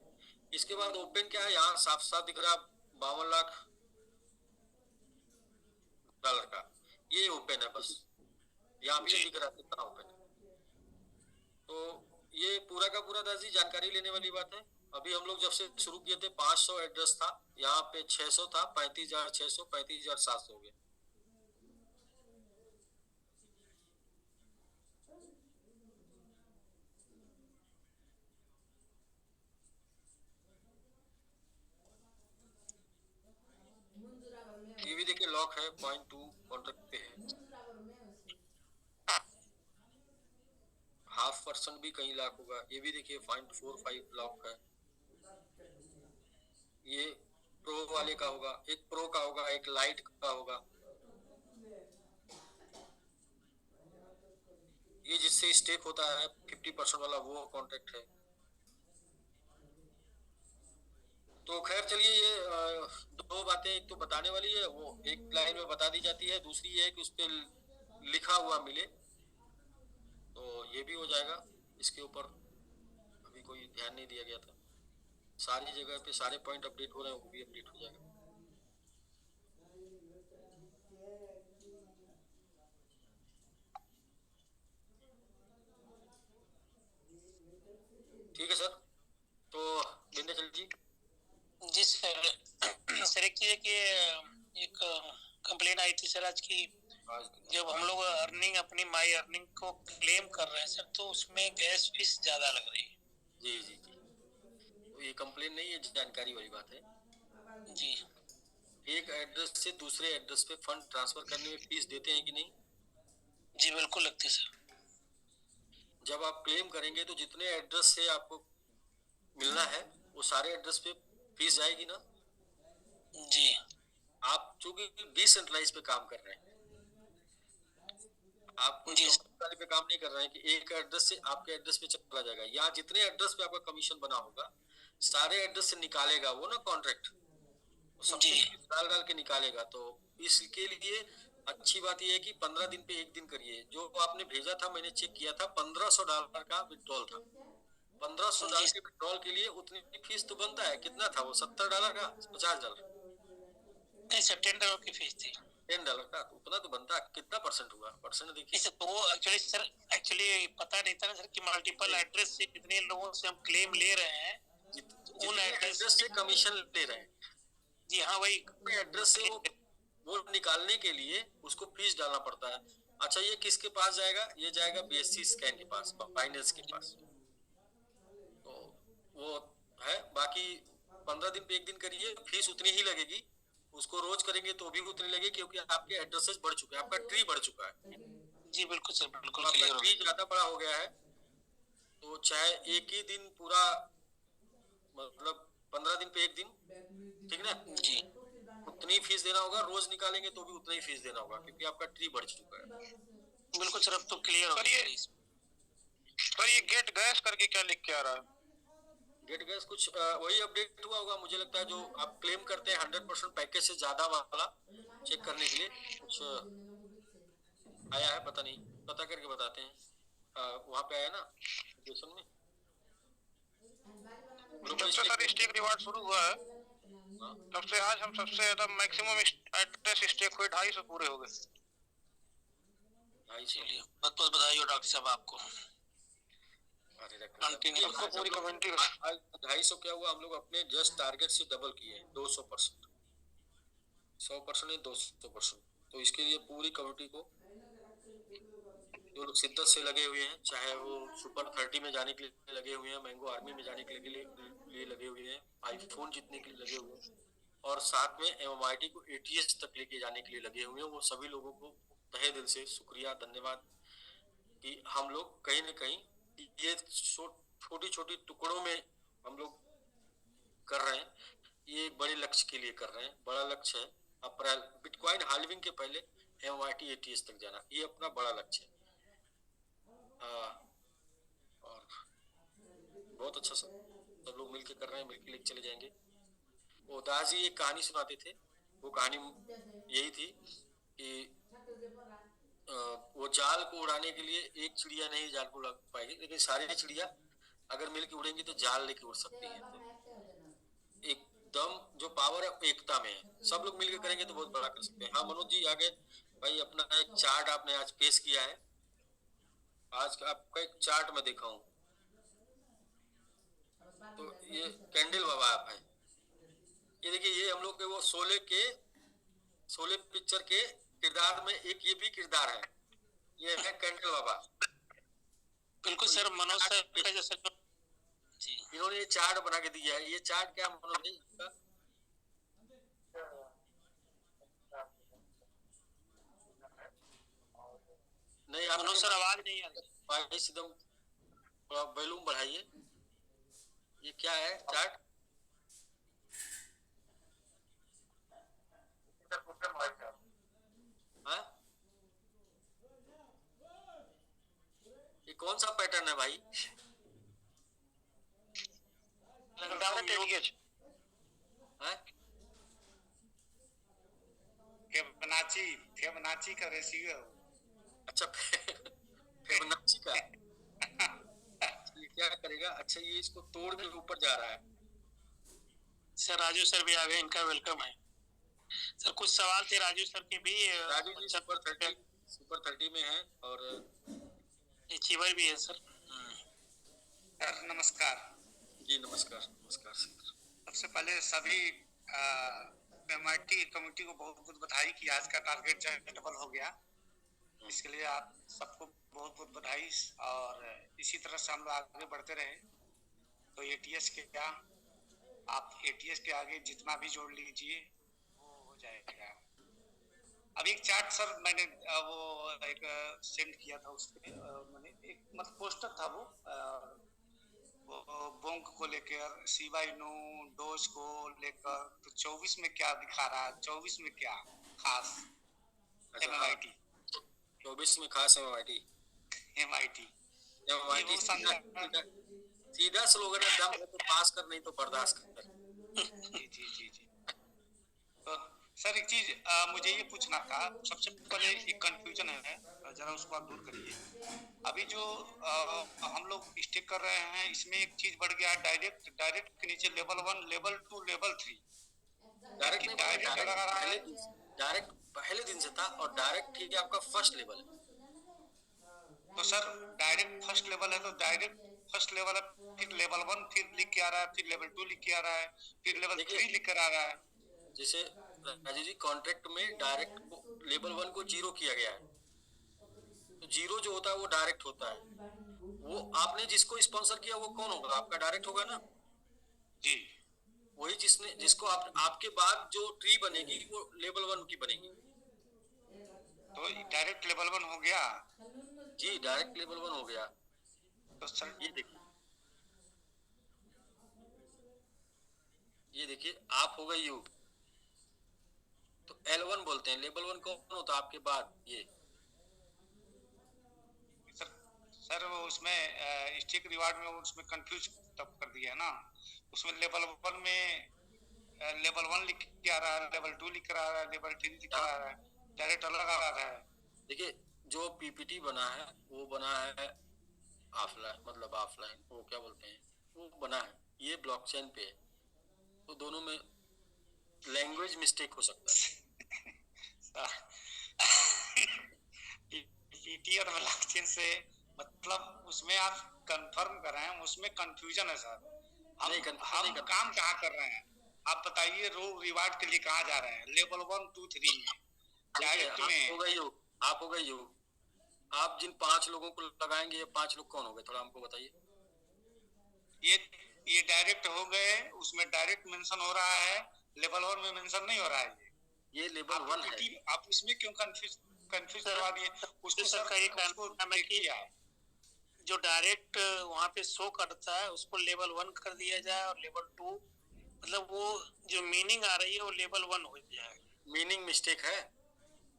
इसके बाद ओपन क्या है, यहाँ साफ साफ दिख रहा है 52 लाख का, ये ओपन है बस, यहाँ भी जी। नहीं दिख रहा कितना ओपन है। तो ये पूरा का पूरा दादी जानकारी लेने वाली बात है। अभी हम लोग जब से शुरू किए थे 500 एड्रेस था, यहाँ पे 600 था, 35,600 35,700 हो गया। ये भी देखिए लॉक है, 0.2 कॉन्ट्रैक्ट पे है। 0.5% भी कहीं लॉक होगा, ये भी देखिए 0.45 लॉक है। ये प्रो वाले का होगा, एक प्रो का होगा, एक लाइट का होगा। ये जिससे स्टेक होता है 50% वाला, वो कॉन्ट्रैक्ट है। तो खैर चलिए, ये दो बातें एक तो बताने वाली है, वो एक लाइन में बता दी जाती है, दूसरी ये है कि उस पर लिखा हुआ मिले, तो ये भी हो जाएगा। इसके ऊपर अभी कोई ध्यान नहीं दिया गया था, सारी जगह पे सारे पॉइंट अपडेट हो रहे हैं, वो भी अपडेट हो जाएगा। ठीक है सर, तो विंध्याचल जी। जी सर। सर एक चीज है कि एक कंप्लेन आई थी सर आज की, जब हम लोग अर्निंग अपनी माई अर्निंग को क्लेम कर रहे हैं सर, तो उसमें गैस फीस ज्यादा लग रही है। जी जी जी, तो ये कंप्लेन नहीं है, जानकारी वाली बात है जी। एक एड्रेस से दूसरे एड्रेस पे फंड ट्रांसफर करने में फीस देते हैं कि नहीं? जी बिल्कुल लगती है सर। जब आप क्लेम करेंगे तो जितने एड्रेस से आपको मिलना है वो सारे एड्रेस पे फीस जाएगी ना। जी। आप चूंकि डिसेंट्रलाइज पे काम कर रहे हैं, आप कोई जी कंपनी पे काम नहीं कर रहे हैं कि एक एड्रेस से आपके एड्रेस पे चला जाएगा। यहाँ जितने एड्रेस पे आपका कमीशन बना होगा सारे एड्रेस से निकालेगा वो ना कॉन्ट्रैक्ट, सब जी। कुछ डाल डाल के निकालेगा। तो इसके लिए अच्छी बात यह है कि 15 दिन पे एक दिन करिए। जो आपने भेजा था मैंने चेक किया था, $1500 का विड्रॉल था। $1500 के विड्रॉल के लिए उतनी फीस तो बनता है, कितना था वो, $70 का, $50? नहीं सर, $10 की फीस थी। $10 का, तो उतना तो बनता है। कितना परसेंट हुआ, परसेंट देखिए। तो वो एक्चुअली सर, एक्चुअली पता नहीं था ना सर कि मल्टीपल एड्रेस से कितने लोगों से हम क्लेम ले रहे हैं, उन एड्रेस से कमीशन ले रहे हैं। जी हाँ, वही एड्रेस से वो निकालने के लिए उसको फीस डालना पड़ता है। अच्छा, ये किसके पास जाएगा? ये जाएगा बीएससी स्कैन के पास, फाइनेंस के पास। तो वो है, बाकी 15 दिन पे एक दिन करिए, फीस उतनी ही लगेगी। उसको रोज करेंगे तो भी उतनी लगेगी, क्योंकि आपके एड्रेसेस बढ़ चुके हैं, आपका ट्री बढ़ चुका है। जी बिल्कुल सर, बिल्कुल आपका क्लियर हो ट्री ज्यादा बड़ा हो गया है, तो चाहे एक ही दिन पूरा, मतलब 15 दिन पे एक दिन, ठीक ना, जी। उतनी फीस देना होगा। रोज निकालेंगे तो भी उतना ही फीस देना होगा, क्योंकि आपका ट्री बढ़ चुका है। बिल्कुल सर, अब तो क्लियर हो सर गया। ये गेट गैस करके क्या लिख के आ रहा है? गेट गैस कुछ वही अपडेट हुआ होगा मुझे लगता है, जो आप क्लेम करते हैं 100% पैकेज से ज्यादा वाला, चेक करने के लिए कुछ आया है, पता नहीं, पता करके बताते हैं। वहाँ पे आया ना एप्लीकेशन में, जब से सर स्टेक रिवार्ड शुरू हुआ है तब से आज हम सबसे ज्यादा मैक्सिमम एड्रेस स्टेक हुए 250 पूरे हो गए। 250। चलिए, बहुत बहुत बधाई हो डॉक्टर साहब आपको। कंटिन्यू पूरी कम्युनिटी 250 क्या हुआ, हम लोग अपने जस्ट टारगेट से डबल किए हैं, 200%, 100% नहीं 200%। तो इसके लिए पूरी कम्युनिटी को, जो लोग शिद्दत से लगे हुए हैं, चाहे वो सुपर 30 में जाने के लिए लगे हुए हैं, मैंगो आर्मी में जाने के लिए लगे हुए हैं, आईफोन जीतने के लिए लगे हुए हैं, और साथ में MMIT को ATS तक लेके जाने के लिए लगे हुए हैं। वो सभी लोगों को तहे दिल से शुक्रिया, धन्यवाद कि हम लोग कहीं न कहीं ये छोटी छोटी टुकड़ों में हम लोग कर रहे हैं। ये एक बड़े लक्ष्य के लिए कर रहे हैं, बड़ा लक्ष्य है। अप्रैल बिटकॉइन हाल्विंग के पहले MMIT ATS तक जाना, ये अपना बड़ा लक्ष्य है। और बहुत अच्छा सब लोग मिलके कर रहे हैं, मिलके लेके चले जाएंगे। वो दास जी एक कहानी सुनाते थे, वो कहानी यही थी कि वो जाल को उड़ाने के लिए एक चिड़िया नहीं जाल को लग पाएगी, लेकिन सारी चिड़िया अगर मिलके उड़ेंगी तो जाल लेके उड़ सकती है। तो एकदम जो पावर है एकता में है, सब लोग मिलके करेंगे तो बहुत बड़ा कर सकते हैं। हाँ मनोज जी आगे भाई, अपना एक चार्ट आपने आज पेश किया है। आज आपका एक चार्ट में देखा हूँ, तो ये कैंडल बाबा आप है। ये देखिए, ये हम लोग के वो शोले पिक्चर के किरदार में एक ये भी किरदार है, ये है कैंडल बाबा। बिल्कुल सर, मनोज सर का जैसे जी इन्होंने ये चार्ट बना के दिया है। ये चार्ट क्या मनोज जी इसका? नहीं मनोज सर आवाज नहीं आ रही, भाई एकदम थोड़ा वॉल्यूम बढ़ाइए। ये क्या है चार्ट? हाँ? ये कौन सा पैटर्न है भाई? हाँ? फिबोनाची का रेशियो। अच्छा फिबोनाची का ये क्या करेगा? अच्छा, ये इसको तोड़ के ऊपर जा रहा है। सर राजू सर भी आ गए, इनका वेलकम है। सर कुछ सवाल थे राजू सर के भी। राजू जी सुपर 30 में है और अचीवर भी है सर। सर नमस्कार जी। नमस्कार नमस्कार सर। सबसे पहले सभी MIT कमेटी को बहुत बहुत बधाई कि आज का टारगेट जो है डबल हो गया। इसके लिए आप सबको बहुत बहुत बधाई, और इसी तरह से हम लोग आगे बढ़ते रहे तो ATS के क्या, आप ATS के आगे जितना भी जोड़ लीजिए वो हो जाएगा। अब एक चार्ट सर मैंने वो एक सेंड किया था, उसपे मैंने एक मतलब पोस्टर था वो बोंग को लेकर, शिबा इनू डोज को लेकर, तो 24 में क्या दिखा रहा है, 24 में क्या खास MIT 24 में खास MIT सीधा स्लोगन है, दम है तो पास कर, नहीं तो बर्दाश्त कर। जी जी जी जी। तो सर एक चीज मुझे ये पूछना था, सबसे पहले एक कंफ्यूजन है, जरा उसको आप दूर करिए। अभी जो हम लोग स्टेक कर रहे हैं, इसमें एक चीज बढ़ गया है, डायरेक्ट के नीचे लेवल 1, लेवल 2, लेवल 3। डायरेक्ट पहले दिन से था, और डायरेक्ट ठीक है आपका फर्स्ट लेवल है। तो सर डायरेक्ट फर्स्ट लेवल है, तो डायरेक्ट फर्स्ट लेवल है, फिर लेवल 1 फिर लिख के आ रहा है, फिर लेवल 2 लिख के आ रहा है, फिर लेवल 3 लिख कर आ रहा है। जैसे राजू जी कॉन्ट्रैक्ट में डायरेक्ट को लेवल 1 को 0 किया गया है, तो 0 जो होता है वो डायरेक्ट होता है। वो आपने जिसको स्पॉन्सर किया वो कौन होगा? आपका डायरेक्ट होगा ना जी। वही जिसको आपके बाद जो ट्री बनेगी वो लेवल 1 की बनेगी। तो डायरेक्ट लेवल 1 हो गया। जी डायरेक्ट लेवल 1 हो गया। तो सर ये देखिए आप हो गए यू, तो L1 बोलते हैं। लेवल 1 कौन होता है आपके बाद? ये सर वो उसमें स्टेक रिवार्ड में उसमें कंफ्यूज तब कर दिया है ना। उसमें लेवल 1 में लेवल 1 लिख के आ रहा है, लेवल 2 लिख कर आ रहा है, लेवल 3 लिख कर आ रहा है, डायरेक्ट अलग आ रहा है। देखिए जो PPT बना है वो बना है ऑफलाइन, मतलब ऑफलाइन वो क्या बोलते हैं, वो बना है, ये ब्लॉकचेन पे है, तो दोनों में लैंग्वेज मिस्टेक हो सकता है। PPT और ब्लॉकचेन से मतलब उसमें आप कंफर्म कर रहे हैं, उसमें कंफ्यूजन है सर। हम काम कहाँ कर रहे हैं आप बताइए? रो रिवार्ड के लिए कहाँ जा रहे हैं? लेवल 1, 2, 3 में डायरेक्ट में आप हो गए यू। आप जिन 5 लोगों को लगाएंगे, ये 5 लोग कौन हो गए, थोड़ा हमको बताइए। ये डायरेक्ट हो गए, उसमें डायरेक्ट मेंशन हो रहा है लेवल 1 में मेंशन नहीं हो रहा है ये लेवल 1 है। आप इसमें क्यों कंफ्यूज करवा दिए उसको? सर का ये उसको कहना है कि जो डायरेक्ट वहाँ पे शो करता है उसको लेवल 1 कर दिया जाए और लेवल 2 मतलब वो जो मीनिंग आ रही है वो लेवल 1 हो जाए। मीनिंग मिस्टेक है?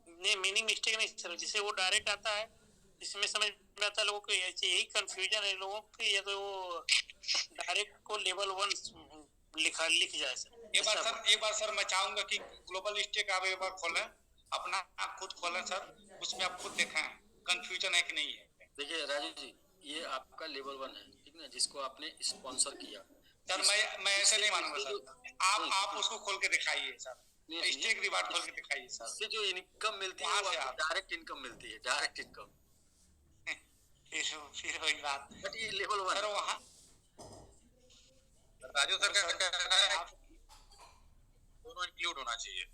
नहीं, मीनिंग मिस्टेक नहीं सर, जिसे वो डायरेक्ट आता है इसमें समझ में आता है लोगों को, ऐसे यही कंफ्यूजन है लोगों की, या तो वो डायरेक्ट को लेवल 1 लिख जाए सर। एक बार सर मैं चाहूंगा कि ग्लोबल स्टेक आप एक बार खोलें, अपना खुद खोलें सर, उसमें आप खुद देखें कंफ्यूजन है कि नहीं है। देखिए राजू जी, ये आपका लेवल 1 है, ठीक ना, जिसको आपने स्पॉन्सर किया। सर मैं ऐसे नहीं मानूंगा सर, आप उसको खोल के दिखाइए सर, स्टेक रिवार्ड खोल के दिखाइए सर। इससे जो इनकम मिलती है वो डायरेक्ट इनकम मिलती है, डायरेक्ट इनकम। फिर वही बात, बट ये लेवल 1 सर वहाँ राजू सर का कहना है दोनों इंक्लूड होना चाहिए।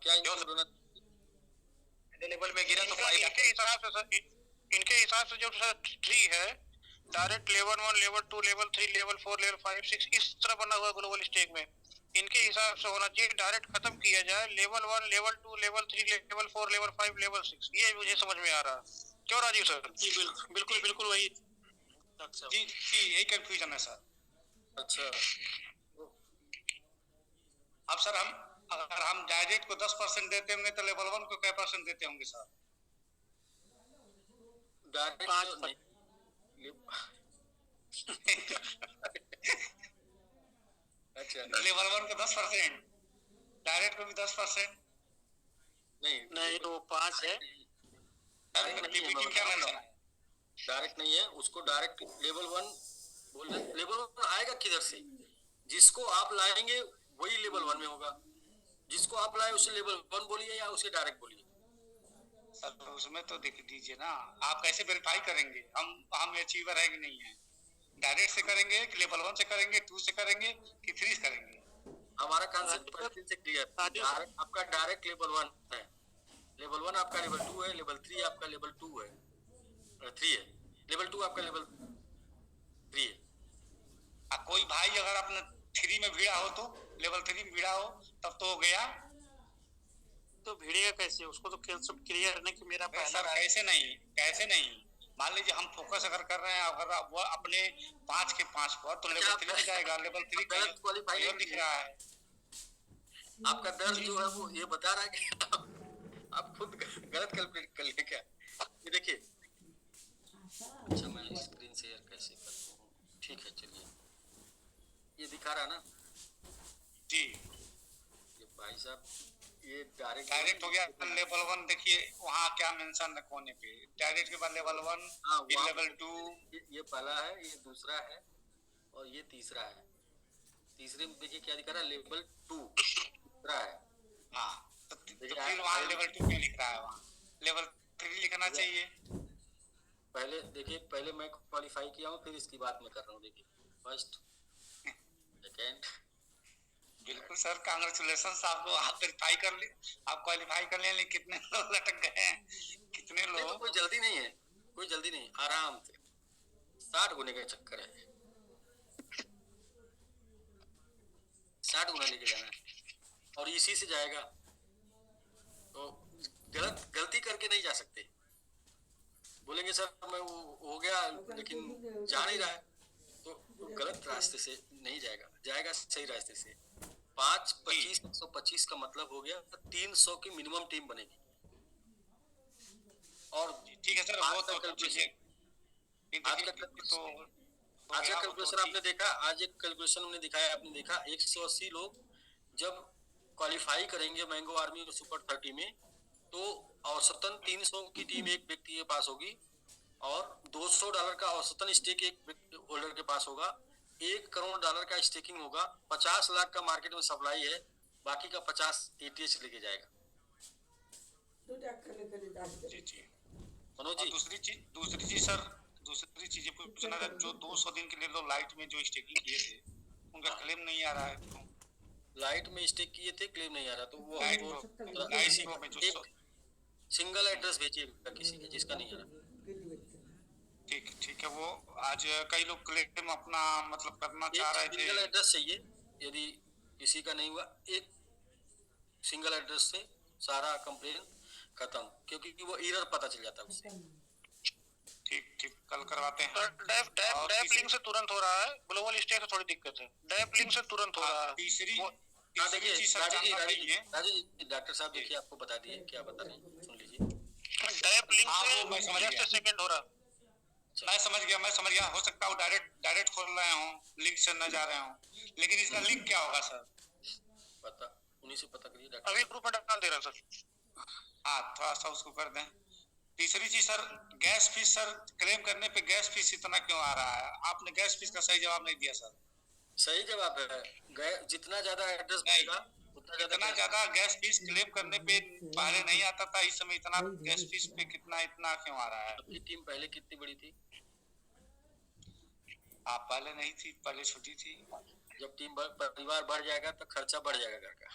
क्या इंक्लूड होना? लेवल में गिरा तो इनके हिसाब से सर, इनके हिसाब से जो सर 3 है direct level 1, level 2, level 3, level 4, level 5, 6 इस तरह बना हुआ ग्लोबल स्टेक में। इनके हिसाब से होना चाहिए डायरेक्ट खत्म किया जाए, level 1, level 2, level 3, level 4, level 5, level 6। ये मुझे समझ में आ रहा। क्यों राजीव सर? जी बिल्कुल वही जी यही कंफ्यूजन है सर। अच्छा, अब सर अगर हम डायरेक्ट को 10% देते होंगे तो लेवल 1 को क्या % देते होंगे सर? डायरेक्ट 5 नहीं। अच्छा, लेवल 1 को 10%, डायरेक्ट को भी 10%। नहीं तो 5 है। डायरेक्ट नहीं है, उसको डायरेक्ट लेवल 1 बोल रहे। लेवल 1 आएगा किधर से? जिसको आप लाएंगे वही लेवल 1 में होगा, जिसको आप लाए उसे लेवल 1 बोलिए या उसे डायरेक्ट बोलिए। सर उसमें तो देख लीजिए ना, आप कैसे वेरीफाई करेंगे हम अचीवर है कि नहीं है? डायरेक्ट से करेंगे कि लेवल 1 से करेंगे, 2 से करेंगे कि 3 से करेंगे? हमारा कांसेप्ट पहले से क्लियर। आपका डायरेक्ट लेवल 1 है, लेवल 1 आपका लेवल 2 है, लेवल 3 आपका लेवल 2 है, 3 है, लेवल 2 आपका लेवल 3 है। कोई भाई अगर आपने 3 में भिड़ा हो तो लेवल 3 में भिड़ा हो तब तो हो गया। तो भिड़ेगा कैसे? उसको तो कंसेप्ट क्लियर है कि मेरा पहला सर कैसे नहीं मान लीजिए हम फोकस अगर कर रहे हैं, अगर वो अपने 5 के 5 पर तो लेवल 3 में जाएगा, लेवल 3 गलत क्वालिफाई दिख रहा है। आपका दर्द जो है वो ये बता रहा है कि आप खुद गलत कैलकुलेट कर लिए क्या? ये देखिए, अच्छा मैं स्क्रीन शेयर कैसे करता हूँ? ठीक है चलिए, ये दिखा रहा ना जी, ये भाई साहब, ये डायरेक्ट हो गया लेवल 1। देखिए वहाँ क्या मेंशन है कोने पे, डायरेक्ट के बाद लेवल 1, फिर लेवल 2। ये पहला है, ये दूसरा है और ये तीसरा है। तीसरे में देखिए क्या दिखा रहा है, लेवल 2 तीसरा है। हाँ तो फिर वहाँ लेवल 2 क्यों लिख रहा है? वहाँ लेवल 3 लिखना चाहिए। पहले देखिए, पहले मैं क्वालिफाई किया हूँ, फिर इसकी बात मैं कर रहा हूँ। देखिए फर्स्ट सेकेंड। बिल्कुल सर, कांग्रेचुलेशन आपको, आप वेरीफाई कर ले, आप क्वालिफाई कर ले। कितने लोग लटक गए हैं, कितने लोग? कोई जल्दी नहीं है, कोई जल्दी नहीं, आराम से 60 गुने का चक्कर है, 60 गुना लेके जाना है और इसी से जाएगा। तो गलती करके नहीं जा सकते। बोलेंगे सर मैं वो हो गया लेकिन जा नहीं रहा है, तो गलत रास्ते से नहीं जाएगा सही रास्ते से। 5, 25, 125 का मतलब हो गया 300 की मिनिमम टीम बनेगी। और ठीक है सर, वो तो कैलकुलेशन आज का कैलकुलेशन आपने देखा, आज एक कैलकुलेशन हमने दिखाया, आपने देखा 180 लोग जब क्वालिफाई करेंगे मैंगो आर्मी और सुपर 30 में, तो औसतन 300 की टीम एक व्यक्ति के पास होगी और $200 का औसतन स्टेक एक होल्डर के पास होगा। $1 करोड़ का स्टेकिंग होगा, 50 लाख का मार्केट में सप्लाई है, बाकी का 50 ATH लेके जाएगा। जी मनोज जी, दूसरी चीज पूछना था, जो 200 दिन के लिए लोग लाइट में जो स्टेकिंग किए थे उनका क्लेम नहीं आ रहा है। तो लाइट में स्टेक किए थे, क्लेम नहीं आ रहा, तो वो सिंगल एड्रेस भेजिएगा किसी के जिसका नहीं आ रहा। ठीक है, वो आज कई लोग क्लेम अपना मतलब करना चाह रहे थे। सिंगल एड्रेस चाहिए, यदि किसी का नहीं हुआ, एक सिंगल एड्रेस से सारा कंप्लेन खत्म, क्योंकि वो एरर पता चल जाता है उससे। ठीक ठीक, कल करवाते हैं। डैप लिंक से तुरंत हो रहा है, ग्लोबल स्टेक से थोड़ी दिक्कत है, डैप लिंक से तुरंत हो रहा है। तीसरी हाँ देखिए चीज सर राजू जी, जानना राजू जी, चाहिए। राजू जी, डॉक्टर साहब देखिए आपको बता दिए क्या बता रहे हैं, सुन लीजिए। डैप लिंक हाँ, वो मैं से समझ जस्ट गया। सेकंड हो रहा। मैं समझ गया, हो सकता है वो डायरेक्ट खोल रहे हो, लिंक से न जा रहे हो, लेकिन इसका लिंक क्या होगा सर? पता उन्हीं से पता करिए डॉक्टर अभी साहब। ग्रुप में डाल दे रहा सर। हाँ, थोड़ा सा उसको कर दें। तीसरी चीज sir, gas fees sir, claim करने पे गैस फीस इतना क्यों आ रहा है? आपने गैस फीस का सही जवाब नहीं दिया सर। सही जवाब है, जितना ज्यादा एड्रेस नहीं, बढ़ेगा उतना इतना ज्यादा गैस फीस क्लेम करने पे पहले नहीं आता था, इस समय इतना गैस फीस पे इतना क्यों आ रहा है? आपकी टीम पहले कितनी बड़ी थी? आप पहले नहीं थी, पहले छोटी थी। जब परिवार बढ़ जाएगा तो खर्चा बढ़ जाएगा घर का।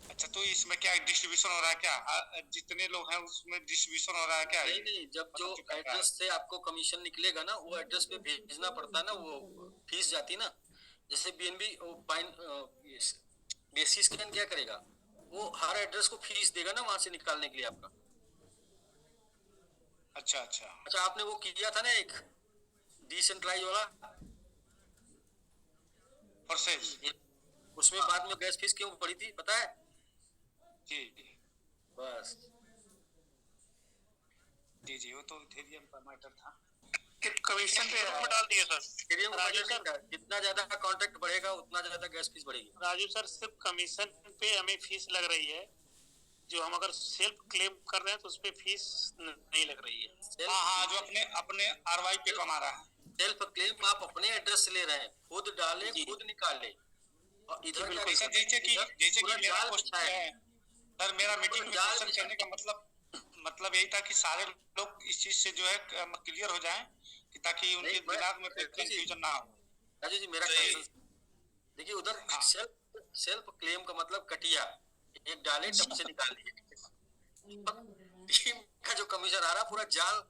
अच्छा, तो इसमें क्या डिस्ट्रीब्यूशन हो रहा है क्या? जितने लोग हैं उसमें डिस्ट्रीब्यूशन हो रहा है क्या? नहीं, जब जो एड्रेस से आपको कमीशन निकलेगा ना, वो एड्रेस पे भेजना पड़ता है ना, वो फीस जाती ना। जैसे बीएनबी बेसिस स्कैन क्या करेगा, वो हर एड्रेस को फीस देगा ना वहां से निकालने के लिए आपका। अच्छा, आपने वो किया था ना एक डिसेंट्रलाइज वाला प्रोसेस, उसमें बाद में गैस फीस क्यों बढ़ी थी पता है? जी बस जी, वो तो इथेरियम का मैटर था। कमीशन पे ग्रुप में डाल दिए सर। राजू सर, जितना ज्यादा कॉन्ट्रैक्ट बढ़ेगा उतना ज्यादा गैस फीस बढ़ेगी। राजू सर, सिर्फ कमीशन पे हमें फीस लग रही है, जो हम अगर सेल्फ क्लेम कर रहे हैं तो उस पे फीस नहीं लग रही है। हाँ, जो अपने आरवाई पे कमा रहा है। सेल्फ क्लेम आप अपने एड्रेस से ले रहे हैं, खुद डाले खुद निकाले, और इधर क्या सर जैसे कि मेरा क्वेश्चन है सर, मेरा मीटिंग में क्वेश्चन करने का मतलब यही था कि सारे लोग इस चीज से जो है क्लियर हो जाएं, कि ताकि उनके दिमाग में कोई कंफ्यूजन ना हो। राजू जी मेरा देखिए, उधर सेल्फ क्लेम का मतलब कटिया एक डाले टप से निकाल दिए, टीम का जो कमीशन आ रहा पूरा जाल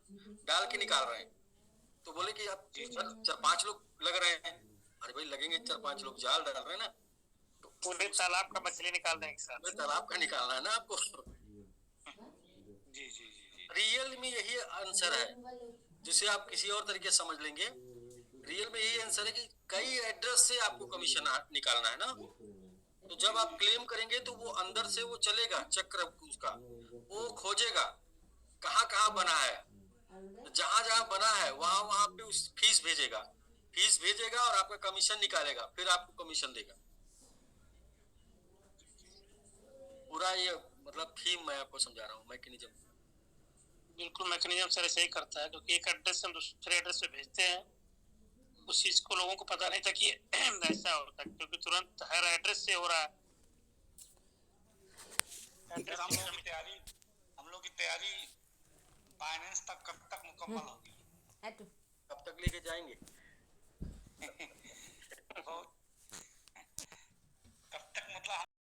डाल के निकाल रहे हैं। तो बोले कि आप 4-5 लोग लग रहे हैं, अरे भाई लगेंगे 4-5 लोग, जाल डाल रहे हैं ना, तो पूरे तालाब का मछली निकाल देंगे सर। तालाब का निकालना है ना आपको। जी, रियल में यही आंसर है, जिसे आप किसी और तरीके से समझ लेंगे। रियल में यही आंसर है कि कई एड्रेस से आपको कमीशन निकालना है ना, तो जब आप क्लेम करेंगे तो वो अंदर से वो चलेगा चक्र उसका, वो खोजेगा कहाँ कहाँ बना है, जहां जहां बना है वहां वहां पे उस फीस भेजेगा और आपका कमीशन निकालेगा, फिर आपको कमीशन देगा। पूरा ये मतलब थीम मैं आपको समझा रहा हूँ, मैकेनिज्म। बिल्कुल मैकेनिज्म सर ऐसे ही करता है, क्योंकि एक एड्रेस से हम दूसरे एड्रेस पे भेजते हैं, उस चीज को लोगों को पता नहीं था कि ऐसा होता है, क्योंकि तुरंत हर एड्रेस से हो रहा है। हम लोग की तैयारी फाइनेंस तक कब तक मुकम्मल होगी? कब तक लेके जाएंगे?